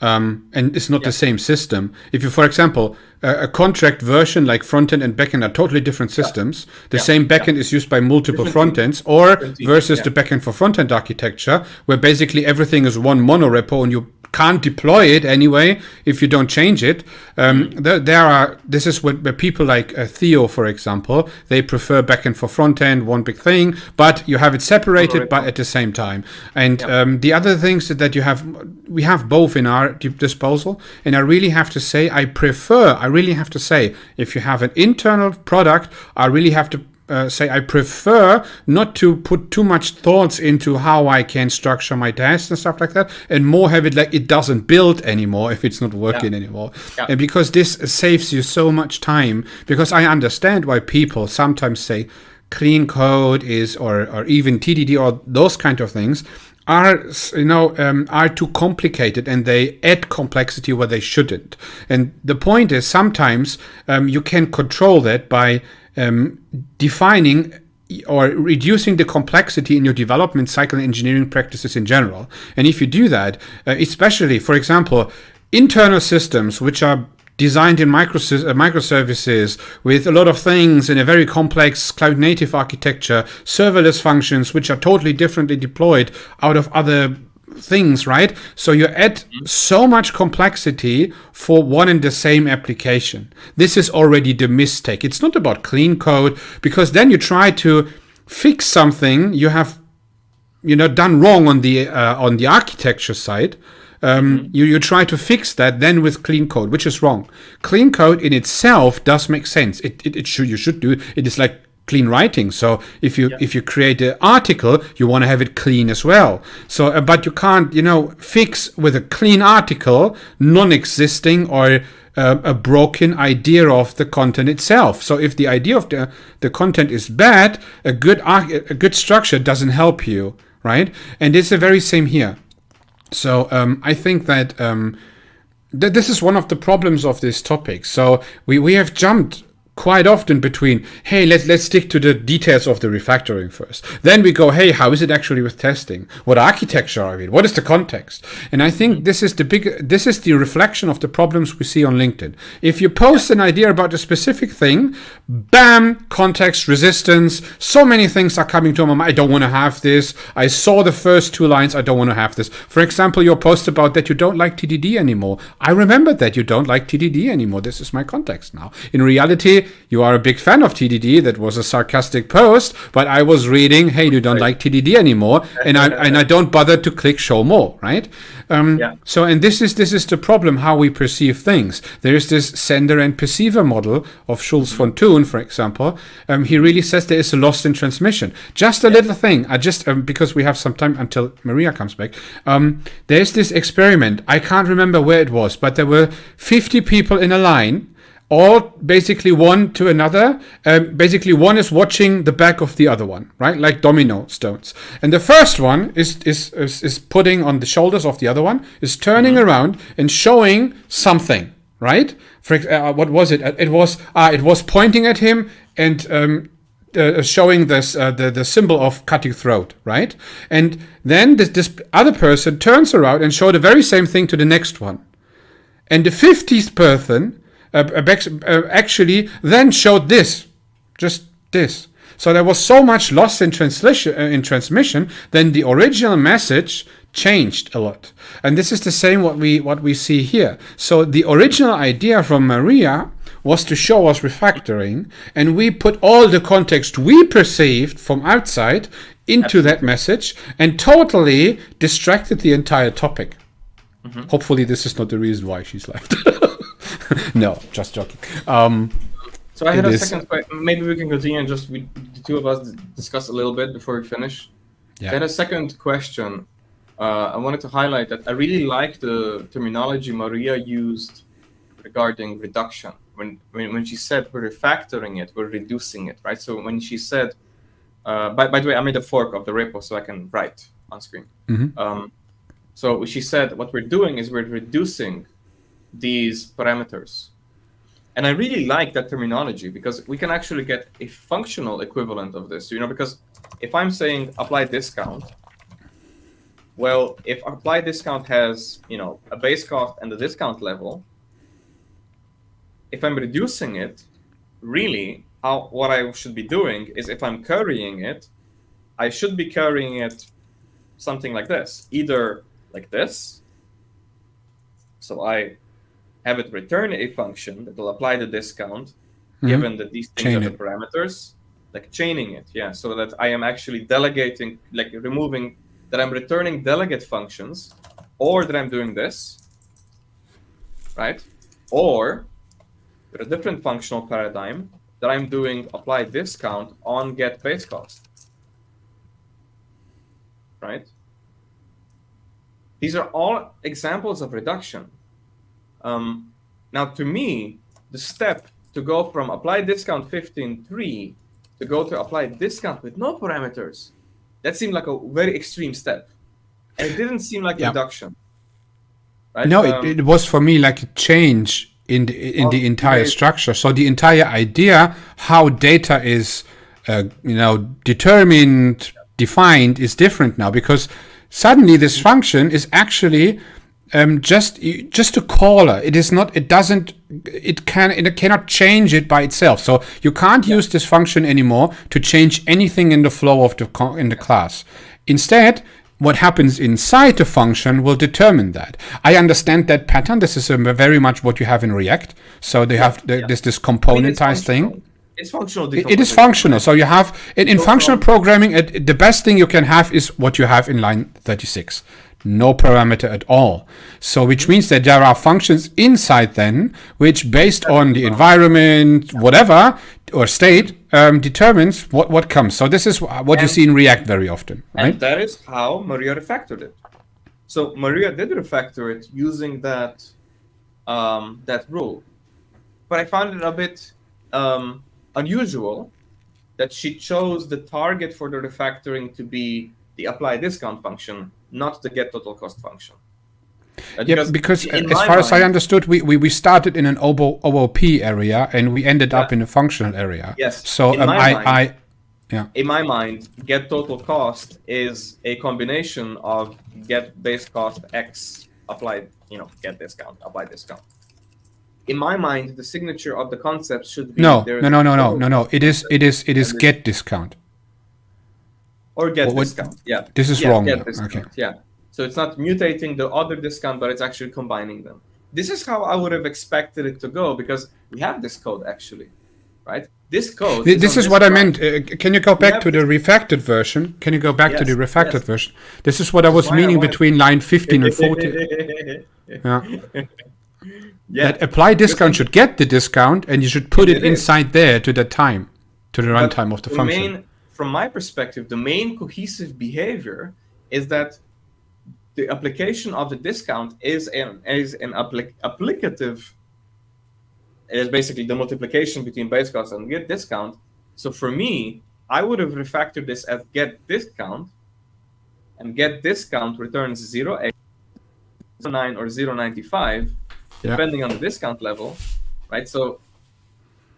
and it's not the same system. If you, for example, a contract version like frontend and backend are totally different systems. The same backend is used by multiple frontends, or versus the backend for frontend architecture, where basically everything is one monorepo and you can't deploy it anyway if you don't change it. This is where people like Theo, for example, they prefer backend for frontend, one big thing, but you have it separated, but at the same time. And the other things that we have both in our disposal. And I really have to say, if you have an internal product, I really have to I prefer not to put too much thoughts into how I can structure my tests and stuff like that, and more have it like it doesn't build anymore if it's not working anymore. And because this saves you so much time, because I understand why people sometimes say clean code is, or even TDD or those kind of things are too complicated, and they add complexity where they shouldn't. And the point is, sometimes you can control that by defining or reducing the complexity in your development cycle and engineering practices in general. And if you do that, especially, for example, internal systems which are designed in microservices with a lot of things in a very complex cloud native architecture, serverless functions which are totally differently deployed out of other things, right? So you add so much complexity for one and the same application. This is already the mistake. It's not about clean code, because then you try to fix something you have done wrong on the architecture side. You try to fix that then with clean code, which is wrong. Clean code in itself does make sense. You should do it. Is like clean writing. So if you create an article, you want to have it clean as well. So but you can't fix with a clean article non-existing or a broken idea of the content itself. So if the idea of the content is bad, a good structure doesn't help you, right? And it's the very same here. So I think that this is one of the problems of this topic. So we have jumped quite often between, hey, let's stick to the details of the refactoring first. Then we go, hey, how is it actually with testing? What architecture are we? What is the context? And I think this is the reflection of the problems we see on LinkedIn. If you post an idea about a specific thing, bam, context, resistance, so many things are coming to my mind. I don't want to have this. I saw the first 2 lines. I don't want to have this. For example, your post about that you don't like TDD anymore. I remember that you don't like TDD anymore. This is my context now. In reality, you are a big fan of TDD. That was a sarcastic post, but I was reading, hey, you don't like TDD anymore, and I don't bother to click show more, right? So, and this is the problem, how we perceive things. There is this sender and perceiver model of Schulz von Thun, for example. He really says there is a loss in transmission. Just a little thing. I just because we have some time until Maria comes back. There's this experiment. I can't remember where it was, but there were 50 people in a line, all basically one to another. Basically, one is watching the back of the other one, right? Like domino stones. And the first one is putting on the shoulders of the other one, is turning around and showing something, right? For what was it? It was pointing at him and showing this the symbol of cutting throat, right? And then this other person turns around and showed the very same thing to the next one. And the 50th person actually then showed this, just this. So there was so much loss in transmission, then the original message changed a lot. And this is the same what we see here. So the original idea from Maria was to show us refactoring, and we put all the context we perceived from outside into that message and totally distracted the entire topic. Hopefully this is not the reason why she's left. No, just joking. So I had a second question. Maybe we can continue and just the two of us discuss a little bit before we finish. Yeah. I had a second question. I wanted to highlight that I really like the terminology Maria used regarding reduction. When she said we're refactoring it, we're reducing it, right? So when she said, by the way, I made a fork of the repo so I can write on screen. So she said what we're doing is we're reducing these parameters. And I really like that terminology because we can actually get a functional equivalent of this, because if I'm saying apply discount, well, if apply discount has, a base cost and a discount level, if I'm reducing it, really, what I should be doing is if I'm currying it, I should be currying it something like this, either like this. So I have it return a function that will apply the discount, given that these things are the parameters, like chaining it, so that I am actually delegating, like removing, that I'm returning delegate functions, or that I'm doing this, right? Or with a different functional paradigm, that I'm doing apply discount on get base cost, right? These are all examples of reduction. Now, to me, the step to go from apply discount 15.3 to go to apply discount with no parameters, that seemed like a very extreme step. And it didn't seem like reduction. Right? No, it was for me like a change in the entire structure. So the entire idea how data is, determined, defined is different now, because suddenly this function is actually just a caller. It is not. It cannot change it by itself. So you can't use this function anymore to change anything in the flow of in the class. Instead, what happens inside the function will determine that. I understand that pattern. This is very much what you have in React. So they have this componentized thing. It's functional. It is functional. So you have in functional programming, the best thing you can have is what you have in line 36. No parameter at all. So which means that there are functions inside then, which based on the environment, whatever, or state, determines what comes. So this is what you see in React very often, right? And that is how Maria refactored it. So Maria did refactor it using that rule. But I found it a bit unusual that she chose the target for the refactoring to be the apply discount function, not the get total cost function. Because as far as I understood, we started in an OOP area and we ended up in a functional area. Yes. So in my mind, get total cost is a combination of get base cost X applied, get discount, apply discount. In my mind, the signature of the concept should be no. It is get discount. Or get discount. Yeah. This is wrong. Get discount. Okay. Yeah. So it's not mutating the other discount, but it's actually combining them. This is how I would have expected it to go, because we have this code actually, right? This code. This is what I meant. Can you go back to the this- refactored version? Can you go back to the Yes, refactored yes. version? This is what I was why I meaning wanted- between line 15 and 14. Yeah. Yeah. That apply discount should get the discount, and you should put It it is. inside there to the time, to the But runtime of the function. From my perspective, the main cohesive behavior is that the application of the discount is an applicative. It is basically the multiplication between base cost and get discount. So for me, I would have refactored this as get discount, and get discount returns 0.8, 0.9, or 0.95, Yeah. depending on the discount level, right? So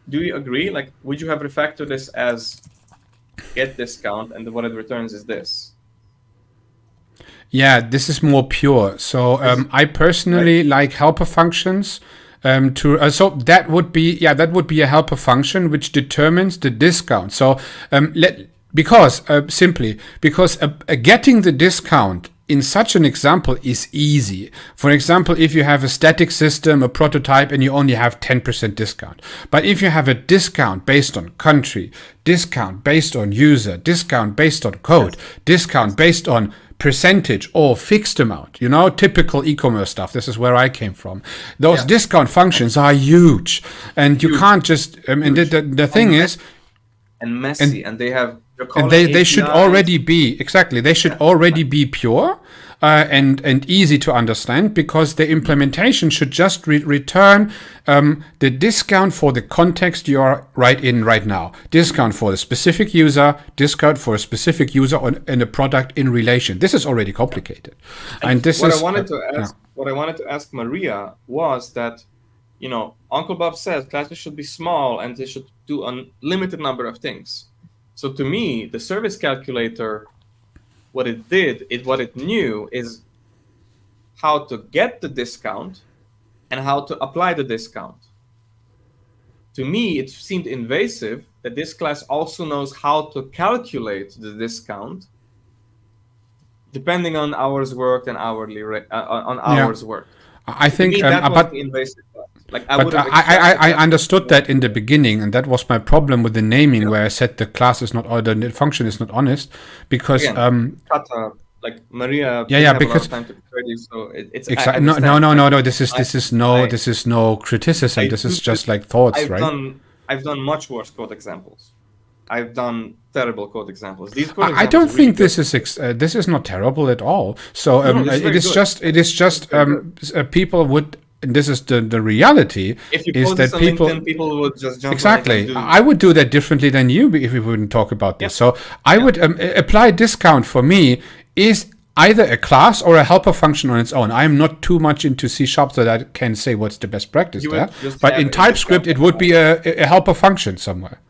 do you agree? Like, would you have refactored this as get discount, and what it returns is this? Yeah, this is more pure. So I personally like helper functions. So that would be a helper function which determines the discount. So because getting the discount in such an example is easy. For example, if you have a static system, a prototype, and you only have 10% discount. But if you have a discount based on country, discount based on user, discount based on code, discount based on percentage or fixed amount, typical e-commerce stuff. This is where I came from. Those discount functions are huge, and you can't just. And the thing is, and messy, and they have. And they should already be They should already be pure and easy to understand, because the implementation should just return the discount for the context you are right now. Discount for a specific user, discount for a specific user in a product in relation. This is already complicated. And this what is I wanted to ask Maria was that, Uncle Bob says classes should be small and they should do a limited number of things. So to me, the service calculator, what it knew is how to get the discount and how to apply the discount. To me, it seemed invasive that this class also knows how to calculate the discount depending on hours worked and hourly hours worked. I think, to me, that was the invasive part. Like, I understood that in the beginning, and that was my problem with the naming, where I said the class is not, or the function is not honest, because like Maria. Because time to ready, so it's exactly no. This is no criticism. This is just like thoughts, right? I've done much worse code examples. I've done terrible code examples. These code I don't think this is not terrible at all. So it is just people would. And this is the reality. If you is that people would just jump. Exactly. I would do that differently than you if we wouldn't talk about this. So I would apply discount for me is either a class or a helper function on its own. I'm not too much into C# so that I can say what's the best practice there. But in TypeScript, it would be a helper function somewhere.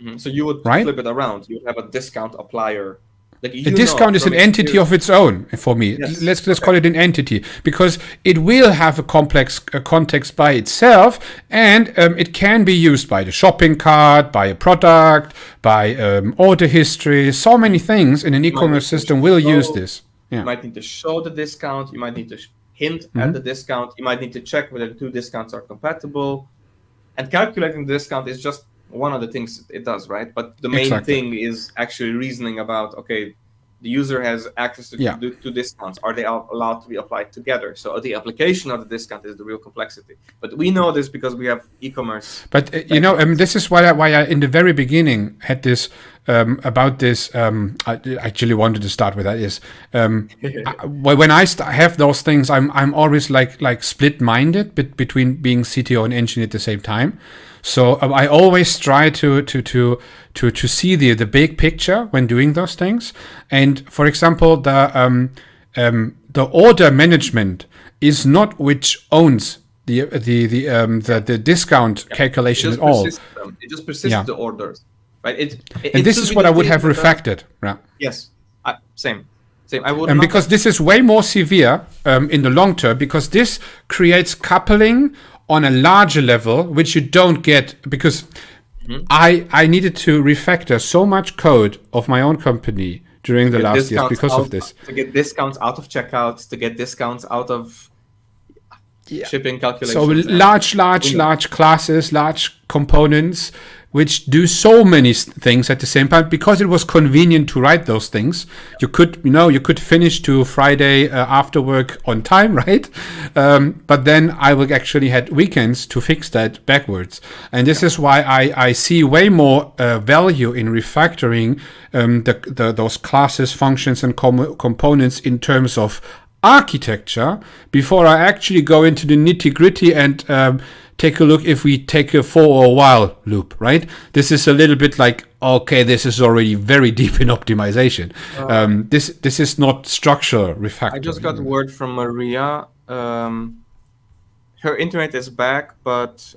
Mm-hmm. So you would flip it around. You would have a discount applier. Like, a discount is an entity of its own for me. Yes. Let's call it an entity, because it will have a context by itself, and it can be used by the shopping cart, by a product, by order history. So many things in an e-commerce system will use this. You might need to show the discount. You might need to hint at the discount. You might need to check whether the two discounts are compatible. And calculating the discount is just one of the things it does, right? But the main thing is actually reasoning about, okay, the user has access to two discounts. Are they allowed to be applied together? So the application of the discount is the real complexity. But we know this because we have e-commerce. But this is why I in the very beginning had this about this. I actually wanted to start with that is when I have those things, I'm always like split-minded between being CTO and engineer at the same time. So I always try to see the big picture when doing those things. And for example, the order management is not which owns the discount calculation at all. It just persists the orders, right? And this is what I would have refactored. Yeah. Yes. Same. I would. And because this is way more severe in the long term, because this creates coupling on a larger level, which you don't get, because I needed to refactor so much code of my own company during the last years because of this. To get discounts out of checkouts, to get discounts out of shipping calculations. So large classes, large components, which do so many things at the same time because it was convenient to write those things. You could finish to Friday after work on time, right? But then I will actually had weekends to fix that backwards. And this is why I see way more value in refactoring those classes, functions, and components in terms of architecture before I actually go into the nitty-gritty and take a look if we take a for or while loop, right? This is a little bit like, okay, this is already very deep in optimization. This is not structural refactoring. I just got word from Maria. Her internet is back, but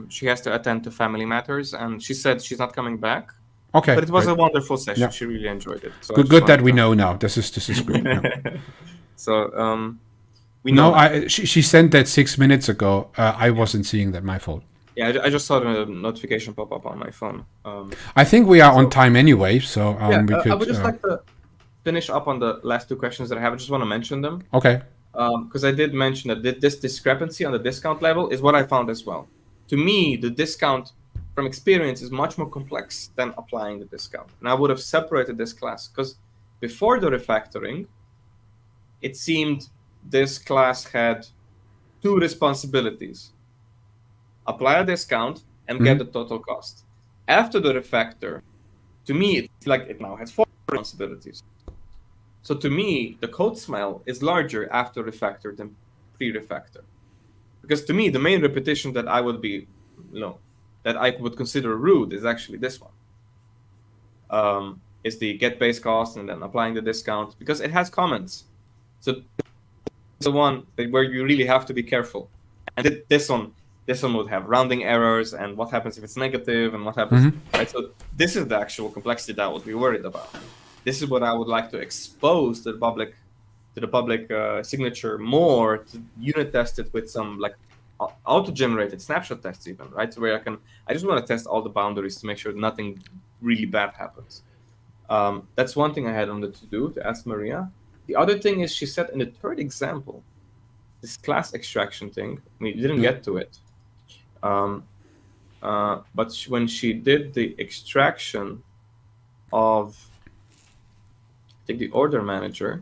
she has to attend to family matters, and she said she's not coming back. Okay, but it was great. a wonderful session. Yeah. She really enjoyed it. So Good that we know now. This is great. Yeah. So we know. No, she sent that 6 minutes ago. I wasn't seeing that. My fault. Yeah, I just saw the notification pop up on my phone. I think we are on time anyway, so we could. I would just like to finish up on the last two questions that I have. I just want to mention them. Okay. Because I did mention that this discrepancy on the discount level is what I found as well. To me, the discount from experience is much more complex than applying the discount. And I would have separated this class because before the refactoring, it seemed this class had two responsibilities: apply a discount and get the total cost. After the refactor, to me, it's like it now has four responsibilities. So to me, the code smell is larger after refactor than pre-refactor. Because to me, the main repetition that I would be, that I would consider rude is actually this one. Is the get base cost and then applying the discount, because it has comments. So it's the one where you really have to be careful. And this one would have rounding errors and what happens if it's negative and what happens. Right? So this is the actual complexity that I would be worried about. This is what I would like to expose to the public signature more, to unit test it with some like auto-generated snapshot tests even, right? So where I just want to test all the boundaries to make sure nothing really bad happens. That's one thing I had on the to-do to ask Maria. The other thing is she said in the third example, this class extraction thing, we didn't get to it. But when she did the extraction of, I think, the order manager,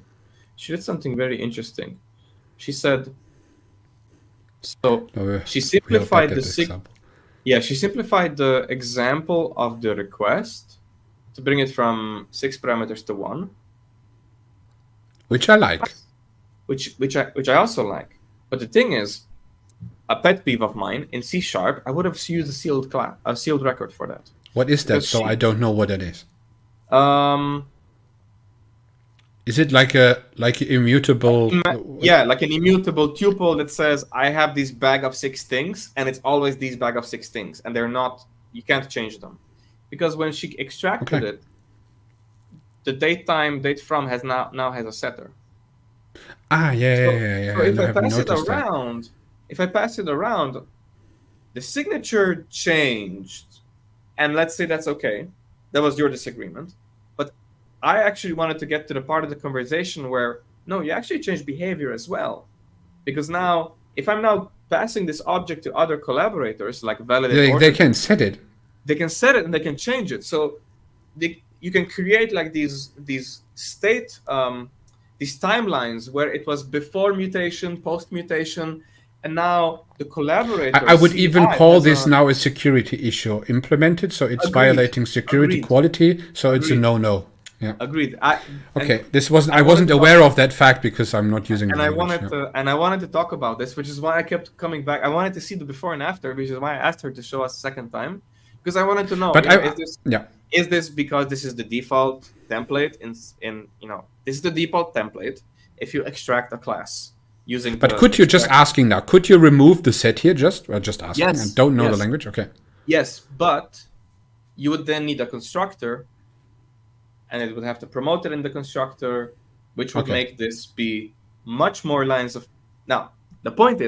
she did something very interesting. She said, she simplified she simplified the example of the request to bring it from 6 parameters to 1, which I like. Which I also like. But the thing is, a pet peeve of mine in C#, I would have used a sealed record for that. What is that? I don't know what that is. Is it like an immutable? Yeah, like an immutable tuple that says I have this bag of 6 things, and it's always these bag of 6 things, and they're not. You can't change them, because when she extracted it, the date from has now has a setter. Yeah. So if I pass it around, the signature changed, and let's say that's okay. That was your disagreement. I actually wanted to get to the part of the conversation where, no, you actually change behavior as well. Because now, if I'm now passing this object to other collaborators, like validate they can set it. They can set it and they can change it. So you can create like these state, these timelines where it was before mutation, post mutation, and now the collaborators. I would even call this now a security issue implemented. So it's violating security quality. So it's a no-no. Yeah. Agreed. I wasn't aware of that fact because I'm not using. And I wanted to talk about this, which is why I kept coming back. I wanted to see the before and after, which is why I asked her to show us a second time, because I wanted to know. But is this because this is the default template this is the default template if you extract a class using. But could you just asking now? Could you remove the set here? Just asking. Yes. I don't know the language. Okay. Yes, but you would then need a constructor. And it would have to promote it in the constructor, which would make this be much more lines of. Now, the point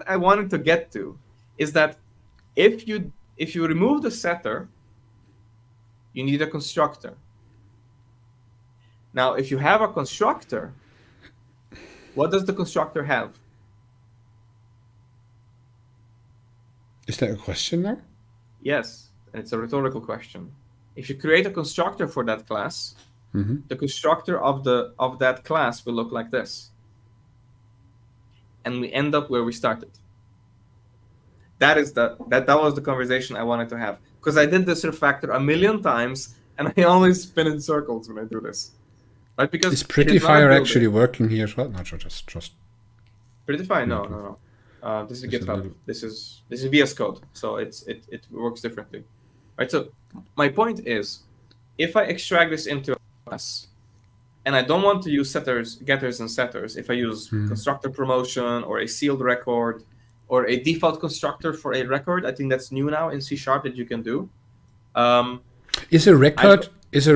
I wanted to get to is that if you remove the setter, you need a constructor. Now, if you have a constructor, what does the constructor have? Is that a question now? Yes, and it's a rhetorical question. If you create a constructor for that class, the constructor of that class will look like this. And we end up where we started. That was the conversation I wanted to have. Because I did this refactor a million times, and I always spin in circles when I do this. Right? Because is Prettyfire actually working here as well? No, just Prettyfire? No. This is GitHub. This is VS Code, so it works differently. Right. So my point is, if I extract this into a class, and I don't want to use setters, getters, and setters. If I use constructor promotion or a sealed record or a default constructor for a record, I think that's new now in C# that you can do. Is a record the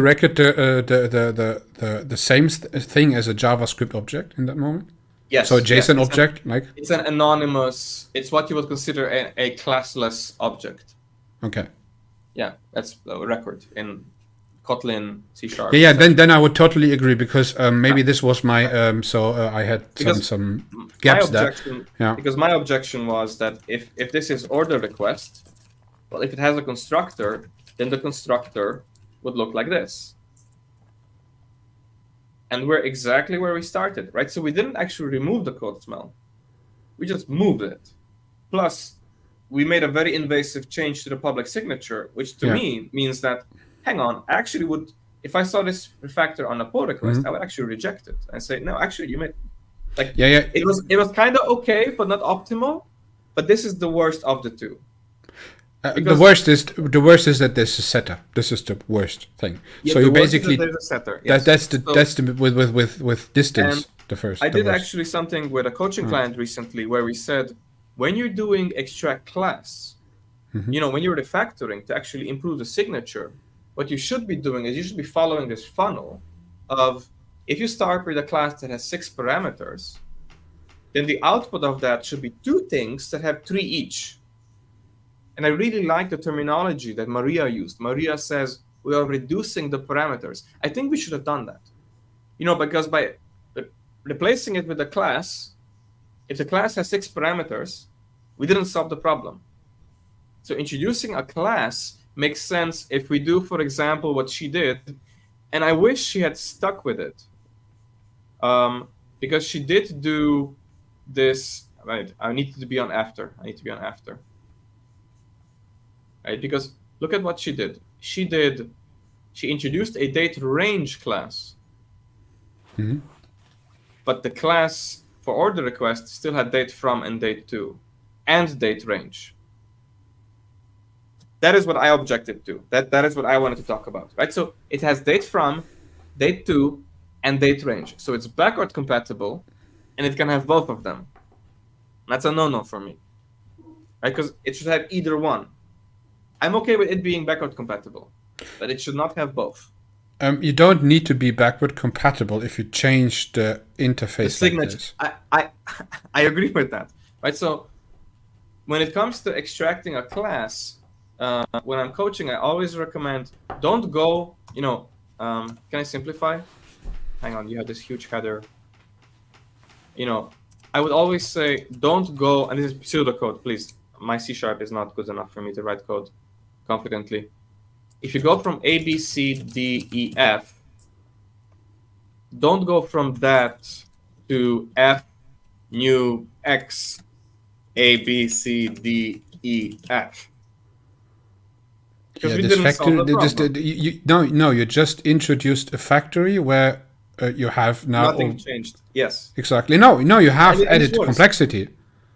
same thing as a JavaScript object in that moment? Yes. So a JSON object, it's an anonymous. It's what you would consider a classless object. Okay. Yeah, that's a record in Kotlin, C#. Yeah. Then I would totally agree, because maybe this was my I had some gaps there. Yeah. Because my objection was that if this is order request, well, if it has a constructor, then the constructor would look like this. And we're exactly where we started, right? So we didn't actually remove the code smell. We just moved it. Plus, we made a very invasive change to the public signature, which to me means that, hang on, I actually would, if I saw this refactor on a pull request, I would actually reject it and say, no, actually, you made, it was kind of okay, but not optimal. But this is the worst of the two. The worst is that there's a setter. This is the worst thing. Yeah, so you basically there's a setter. Yes. That's the with distance. The first. I did actually something with a coaching client recently where we said, when you're doing extract class, when you're refactoring to actually improve the signature, what you should be doing is you should be following this funnel of, if you start with a class that has 6 parameters, then the output of that should be 2 things that have 3 each. And I really like the terminology that Maria used. Maria says, we are reducing the parameters. I think we should have done that. Because by replacing it with a class, if the class has 6 parameters, we didn't solve the problem. So introducing a class makes sense if we do, for example, what she did. And I wish she had stuck with it. Because she did do this. Right, I need to be on after. Right, because look at what she did. She introduced a date range class. But the class for order request still had date from and date to and date range. That is what I objected to. That is what I wanted to talk about. Right? So it has date from, date to, and date range. So it's backward compatible, and it can have both of them. That's a no-no for me. Right? Because it should have either one. I'm okay with it being backward compatible, but it should not have both. You don't need to be backward compatible if you change the interface. The signature. Like I agree with that. Right. So when it comes to extracting a class, when I'm coaching, I always recommend don't go. Can I simplify? Hang on. You have this huge header. I would always say don't go. And this is pseudocode, please. My C# is not good enough for me to write code confidently. If you go from A, B, C, D, E, F, don't go from that to F, new, X, A, B, C, D, E, F. Because we didn't solve the problem. You just introduced a factory where you have now... Nothing changed, yes. Exactly. No, you have added complexity.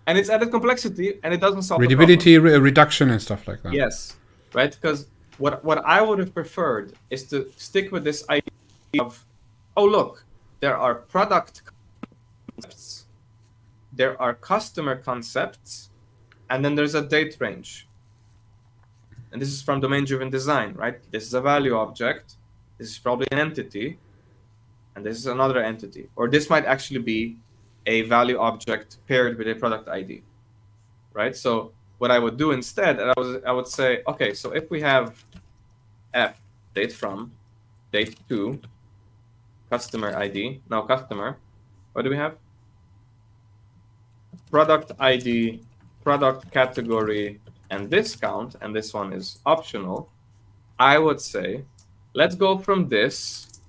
And it's added complexity, and it doesn't solve readability, the problem. Reduction, and stuff like that. Yes, right? Because what I would have preferred is to stick with this idea of, oh, look, there are product concepts, there are customer concepts, and then there's a date range. And this is from domain-driven design, right? This is a value object. This is probably an entity, and this is another entity. Or this might actually be a value object paired with a product ID, right? So what I would do instead, I would say, okay, so if we have F, date from, date to, customer ID, now customer, what do we have? Product ID, product category, and discount, and this one is optional, I would say, let's go from this,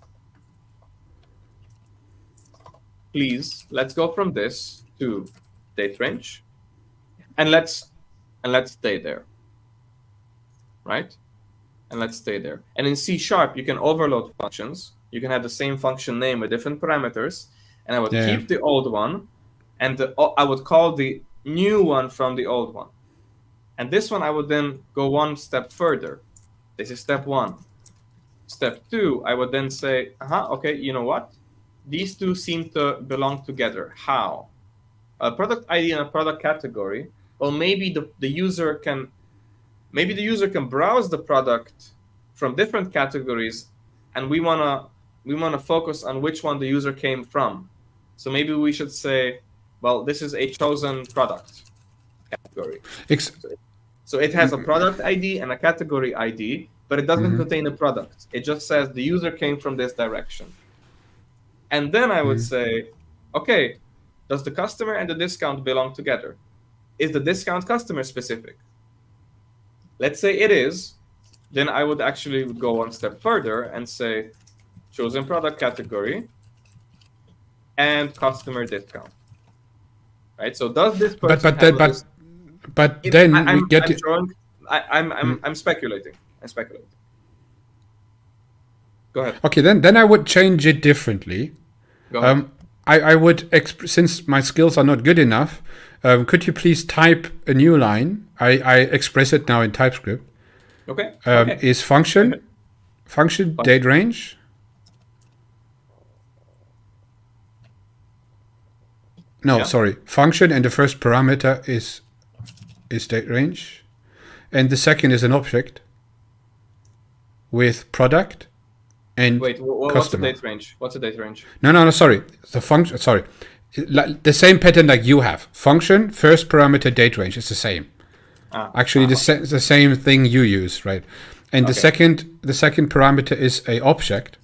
please, let's go from this to date range, and let's stay there, right? And let's stay there. And in C#, you can overload functions. You can have the same function name with different parameters, and I would keep the old one, and I would call the new one from the old one. And this one, I would then go one step further. This is step 1. Step 2, I would then say, okay, you know what? These two seem to belong together. How? A product ID and a product category. Well, maybe the user can browse the product from different categories, and we wanna focus on which one the user came from. So maybe we should say, well, this is a chosen product category. So it has a product ID and a category ID, but it doesn't contain a product. It just says the user came from this direction. And then I would say, okay, does the customer and the discount belong together? Is the discount customer specific? Let's say it is. Then I would actually go one step further and say chosen product category and customer discount. Right? So does this person but then I'm, we get I'm speculating. Go ahead. Okay, then I would change it differently. Go ahead. I would, since my skills are not good enough, could you please type a new line? I express it now in TypeScript. Okay. Is function date range? No, sorry. Function and the first parameter is date range, and the second is an object with product and customer. What's the date range? No, sorry. The function. Sorry, the same pattern like you have. Function first parameter date range is the same. Actually, the same thing you use, right? And the second parameter is a object.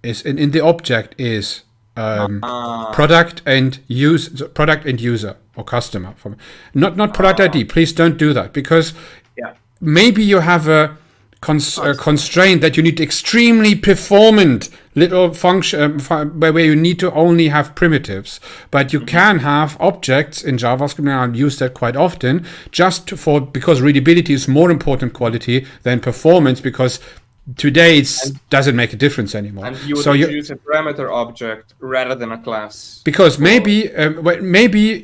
Is in the object is product and user or customer. Not product ID. Please don't do that, because maybe you have a constraint that you need extremely performant little function where you need to only have primitives, but you can have objects in JavaScript, and I use that quite often, because readability is more important quality than performance, because today it doesn't make a difference anymore. And you would use a parameter object rather than a class. Because maybe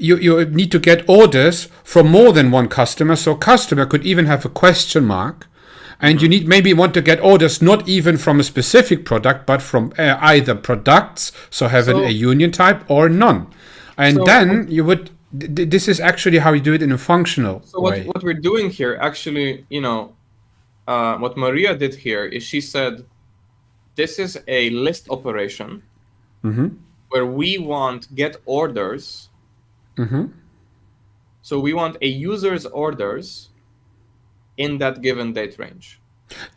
you need to get orders from more than one customer, so customer could even have a question mark. And you maybe want to get orders not even from a specific product, but from either products, so having a union type, or none. And then you would. This is actually how you do it in a functional way. So what we're doing here, actually, what Maria did here is she said, this is a list operation where we want get orders. So we want a user's orders in that given date range.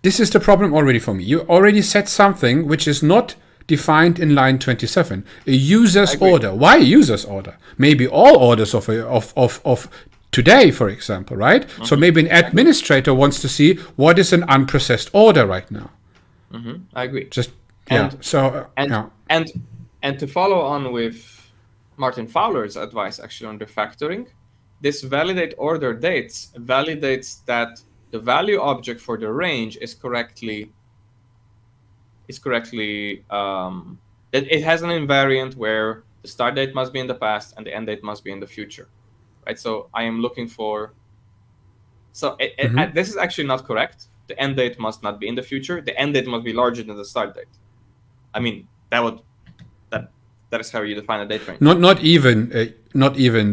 This is the problem already for me. You already set something which is not defined in line 27. A user's order. Why a user's order? Maybe all orders of today, for example, right? So maybe an administrator wants to see what is an unprocessed order right now. I agree. And to follow on with Martin Fowler's advice actually on refactoring, this validate order dates validates that the value object for the range is correctly that it has an invariant where the start date must be in the past and the end date must be in the future, right? So I am looking for. So this is actually not correct. The end date must not be in the future. The end date must be larger than the start date. I mean, that is how you define a date range. Not even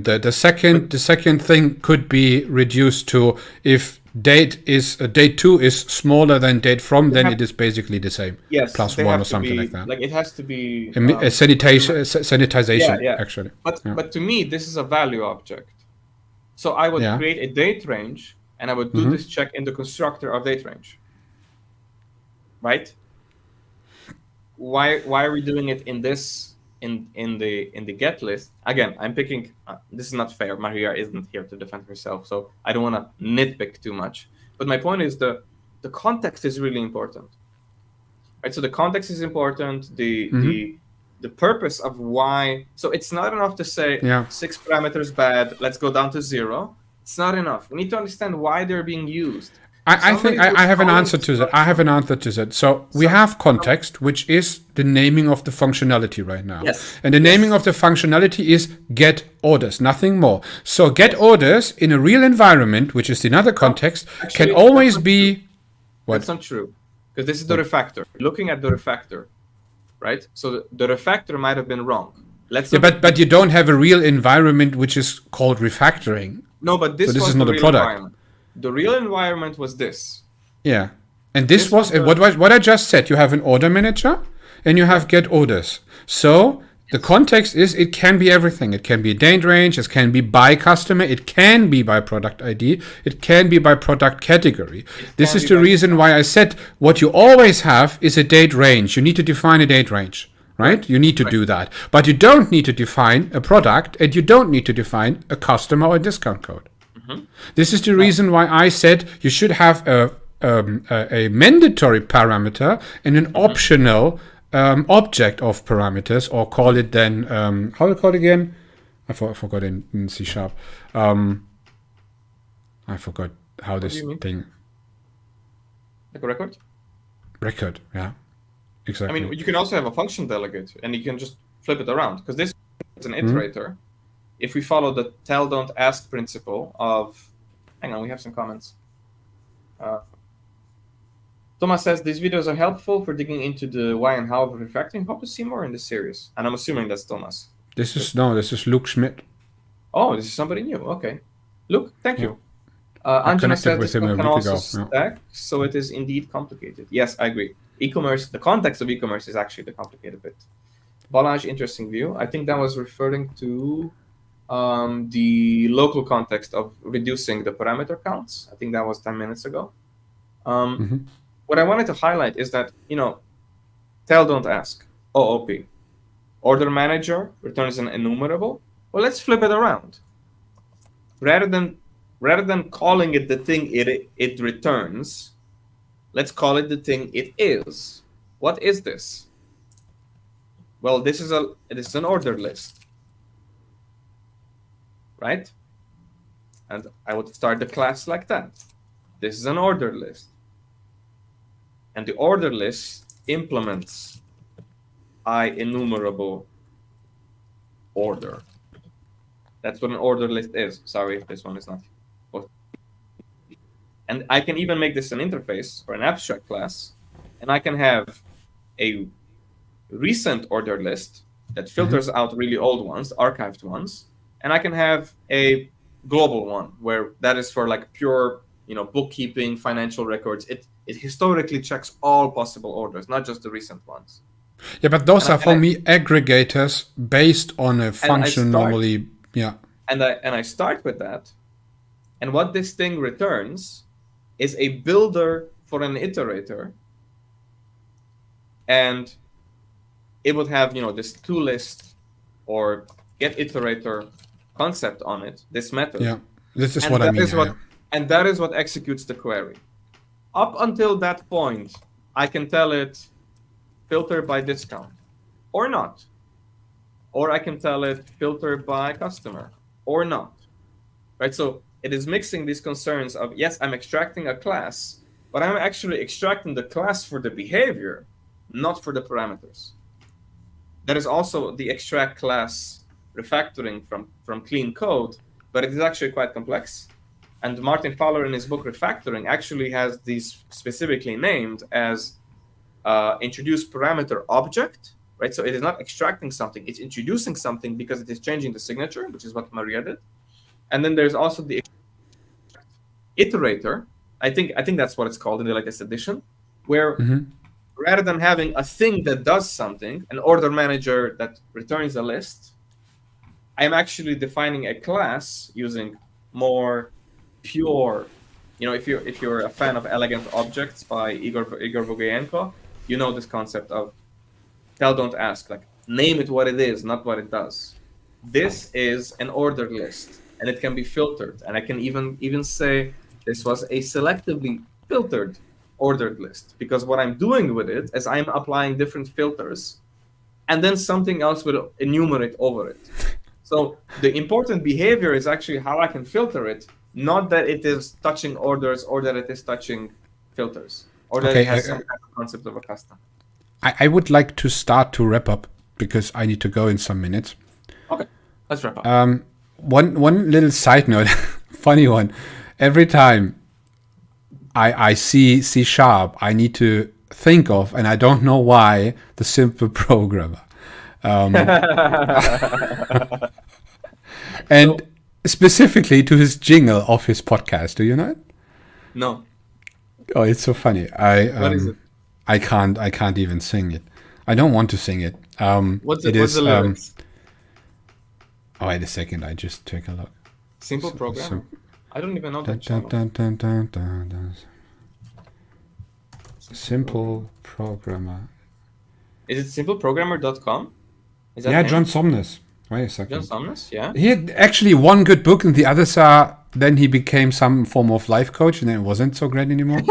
the second thing could be reduced to if date 2 is smaller than date from, then it is basically the same. Yes, plus 1 or something like that. Like it has to be a sanitization actually. But to me, this is a value object. So I would create a date range, and I would do this check in the constructor of date range. Right? Why are we doing it in this in the get list. Again, I'm picking. This is not fair. Maria isn't here to defend herself, so I don't want to nitpick too much. But my point is the context is really important, right? So the context is important. The purpose of why. So it's not enough to say 6 parameters bad. Let's go down to 0. It's not enough. We need to understand why they're being used. I think I have an answer to that. I have an answer to that. So we have context, which is the naming of the functionality right now. Yes. And the naming of the functionality is get orders, nothing more. So get orders in a real environment, which is another context, Actually, can always be... What? That's not true. Because this is the refactor. Looking at the refactor, right? So the refactor might have been wrong. But you don't have a real environment which is called refactoring. No, but this is not a product. The real environment was this. Yeah. And this was what I just said. You have an order manager and you have get orders. So the context is it can be everything. It can be a date range. It can be by customer. It can be by product ID. It can be by product category. This is the reason why I said what you always have is a date range. You need to define a date range. Right? You need to do that. But you don't need to define a product and you don't need to define a customer or a discount code. This is the reason why I said you should have a mandatory parameter and an optional object of parameters, or call it then, how do you call it again? I forgot in C#. I forgot how this thing... Like a record? Record, yeah. Exactly. I mean, you can also have a function delegate, and you can just flip it around, because this is an iterator. If we follow the tell, don't ask principle of... Hang on, we have some comments. Thomas says, these videos are helpful for digging into the why and how of refactoring. Hope to see more in this series. And I'm assuming that's Thomas. This is Luke Schmidt. Oh, this is somebody new. Okay. Luke, thank you. Angela said this can also stack, so it is indeed complicated. Yes, I agree. E-commerce, the context of e-commerce is actually the complicated bit. Balaj, interesting view. I think that was referring to the local context of reducing the parameter counts. I think that was 10 minutes ago. What I wanted to highlight is that, tell, don't ask, OOP. Order manager returns an enumerable. Well, let's flip it around. Rather than calling it the thing it returns, let's call it the thing it is. What is this? Well, this is an order list. Right? And I would start the class like that. This is an order list. And the order list implements enumerable order. That's what an order list is. Sorry, this one is not. And I can even make this an interface or an abstract class. And I can have a recent order list that filters out really old ones, archived ones. And I can have a global one where that is for like pure, bookkeeping, financial records. It historically checks all possible orders, not just the recent ones. Yeah, but those are for me aggregators based on a function normally. Yeah. And I start with that. And what this thing returns is a builder for an iterator. And it would have, this toList or get iterator concept on it, this method. Yeah, this is what I mean. And that is what executes the query. Up until that point, I can tell it filter by discount or not. Or I can tell it filter by customer or not. Right? So it is mixing these concerns of, yes, I'm extracting a class, but I'm actually extracting the class for the behavior, not for the parameters. That is also the extract class refactoring from clean code, but it is actually quite complex. And Martin Fowler in his book Refactoring actually has these specifically named as introduce parameter object, right? So it is not extracting something, it's introducing something because it is changing the signature, which is what Maria did. And then there's also the iterator. I think that's what it's called in the latest edition, where rather than having a thing that does something, an order manager that returns a list, I'm actually defining a class using more pure, if you're a fan of Elegant Objects by Igor Voguyenko, you know this concept of tell, don't ask. Like, name it what it is, not what it does. This is an ordered list, and it can be filtered. And I can even say this was a selectively filtered ordered list, because what I'm doing with it is I'm applying different filters, and then something else will enumerate over it. So the important behavior is actually how I can filter it, not that it is touching orders or that it is touching filters, or that Okay, it has some kind of concept of a custom. I would like to start to wrap up because I need to go in some minutes. Okay, let's wrap up. One little side note, funny one. Every time I see C#, I need to think of, and I don't know why, the simple programmer. And specifically to his jingle of his podcast. Do you know it? No. Oh, it's so funny. What is it? I can't even sing it. I don't want to sing it. What's it the lyrics? Oh, wait a second. I just take a look. Simple programmer. I don't even know Dun, that dun, channel. dun, dun, dun, dun. Simple programmer. Is it simpleprogrammer.com? Is that Yeah, him? John Somnus. Wait a second. John Somnus? Yeah. He had actually one good book, and the others are. Then he became some form of life coach, and then it wasn't so great anymore.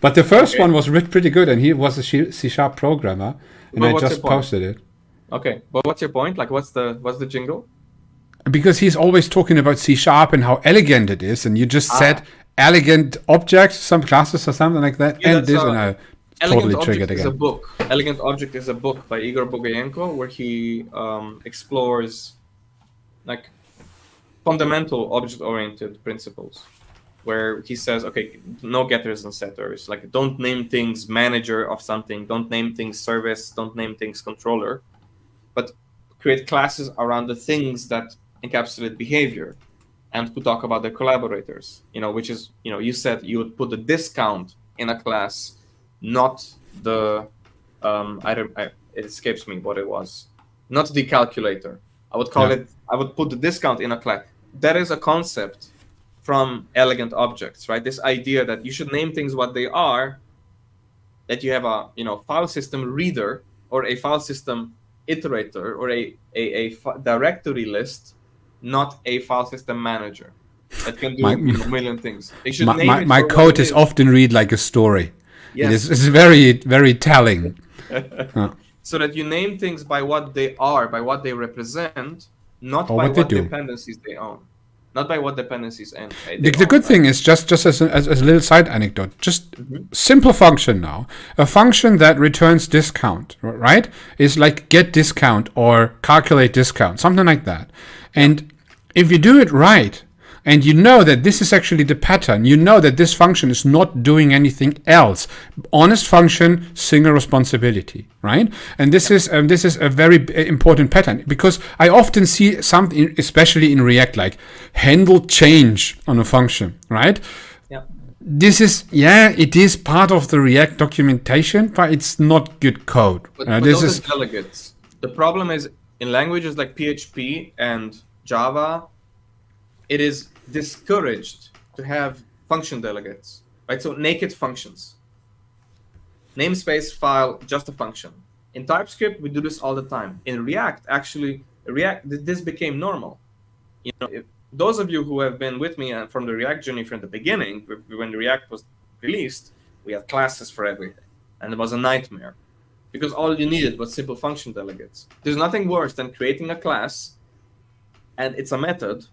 But the first one was pretty good, and he was a C# programmer, and But I what's just your point? posted it Okay, but what's your point? Like, what's the jingle? because he's always talking about C# and how elegant it is, and you just said elegant objects, some classes or something like that, Yeah, and that's this, and I totally Elegant triggered Object is a again. book. Elegant Object is a book by Igor Bogayenko where he explores like fundamental object-oriented principles. Where he says, okay, no getters and setters. Like, don't name things manager of something. Don't name things service. Don't name things controller. But create classes around the things that encapsulate behavior, and to talk about the collaborators. Which is, you said you would put the discount in a class, not the it escapes me what it was. Not the calculator. I would call it. I would put the discount in a class. That is a concept from elegant objects, right? This idea that you should name things what they are, that you have a file system reader or a file system iterator or a directory list, not a file system manager that can do a million things. They should name it My for what code it is often read like a story. Yes. It's very, very telling. So that you name things by what they are, by what they represent, not Or by what they what do. dependencies they own. Not by what dependencies The good thing is, just as a little side anecdote, just simple function now. A function that returns discount, right, is like get discount or calculate discount, something like that. And if you do it right, and you know that this is actually the pattern, you know that this function is not doing anything else. Honest function, single responsibility, right? And this is a very important pattern, because I often see something, especially in React, like handle change on a function, right? Yeah. This is, it is part of the React documentation, but it's not good code. But This those is are delegates. The problem is in languages like PHP and Java, it is discouraged to have function delegates, right? So naked functions. Namespace file, just a function. In TypeScript, we do this all the time. In React, actually, this became normal. If those of you who have been with me from the React journey from the beginning, when React was released, we had classes for everything, and it was a nightmare because all you needed was simple function delegates. There's nothing worse than creating a class, and it's a method,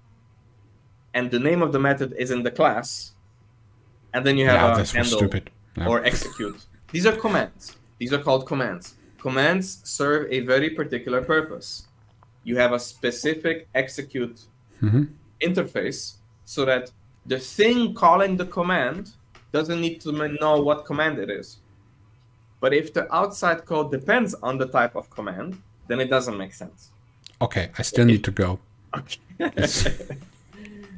and the name of the method is in the class, and then you have a that's handle stupid. Yeah. or execute. These are commands. These are called commands. Commands serve a very particular purpose. You have a specific execute interface so that the thing calling the command doesn't need to know what command it is. But if the outside code depends on the type of command, then it doesn't make sense. Okay, I still need to go. Okay.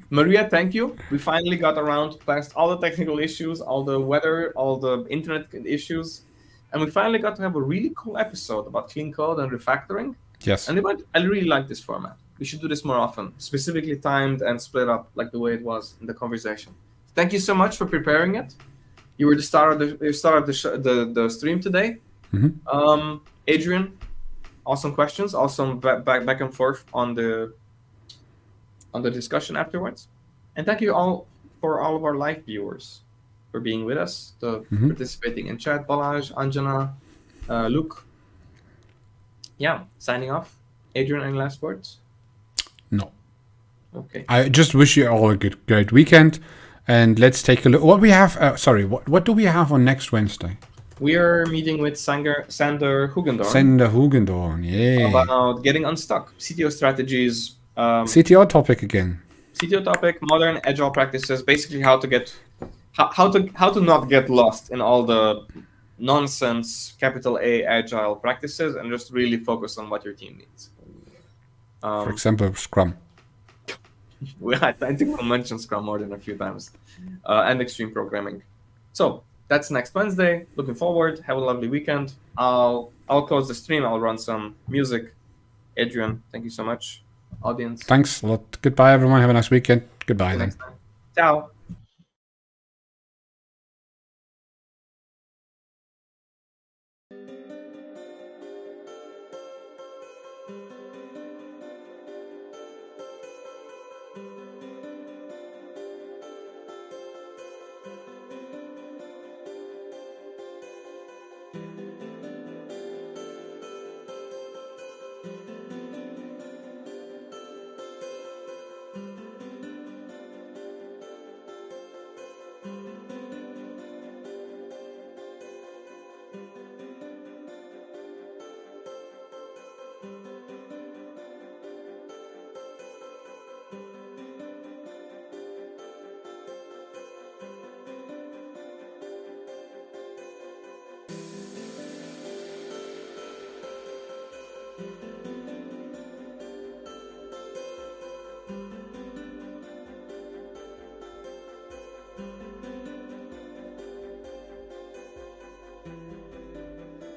Maria, thank you. We finally got around past all the technical issues, all the weather, all the internet issues, and we finally got to have a really cool episode about clean code and refactoring. Yes. And I really like this format. We should do this more often, specifically timed and split up like the way it was in the conversation. Thank you so much for preparing it. You were the star of the stream today. Adrian, awesome questions, awesome back and forth on the discussion afterwards. And thank you all for all of our live viewers for being with us, participating in chat. Balaj, Anjana, Luke. Yeah, signing off. Adrian, any last words? No. Okay. I just wish you all a great weekend. And let's take a look. What we have? What do we have on next Wednesday? We are meeting with Sander Hugendorn. Sander Hugendorn, yeah. About getting unstuck, CTO strategies. CTO topic again. CTO topic, modern agile practices. Basically, how to not get lost in all the nonsense capital A agile practices and just really focus on what your team needs. For example, Scrum. I think we'll mention Scrum more than a few times, and extreme programming. So that's next Wednesday. Looking forward. Have a lovely weekend. I'll close the stream. I'll run some music. Adrian, thank you so much. Audience. Thanks a lot. Goodbye, everyone. Have a nice weekend. Goodbye then. Ciao.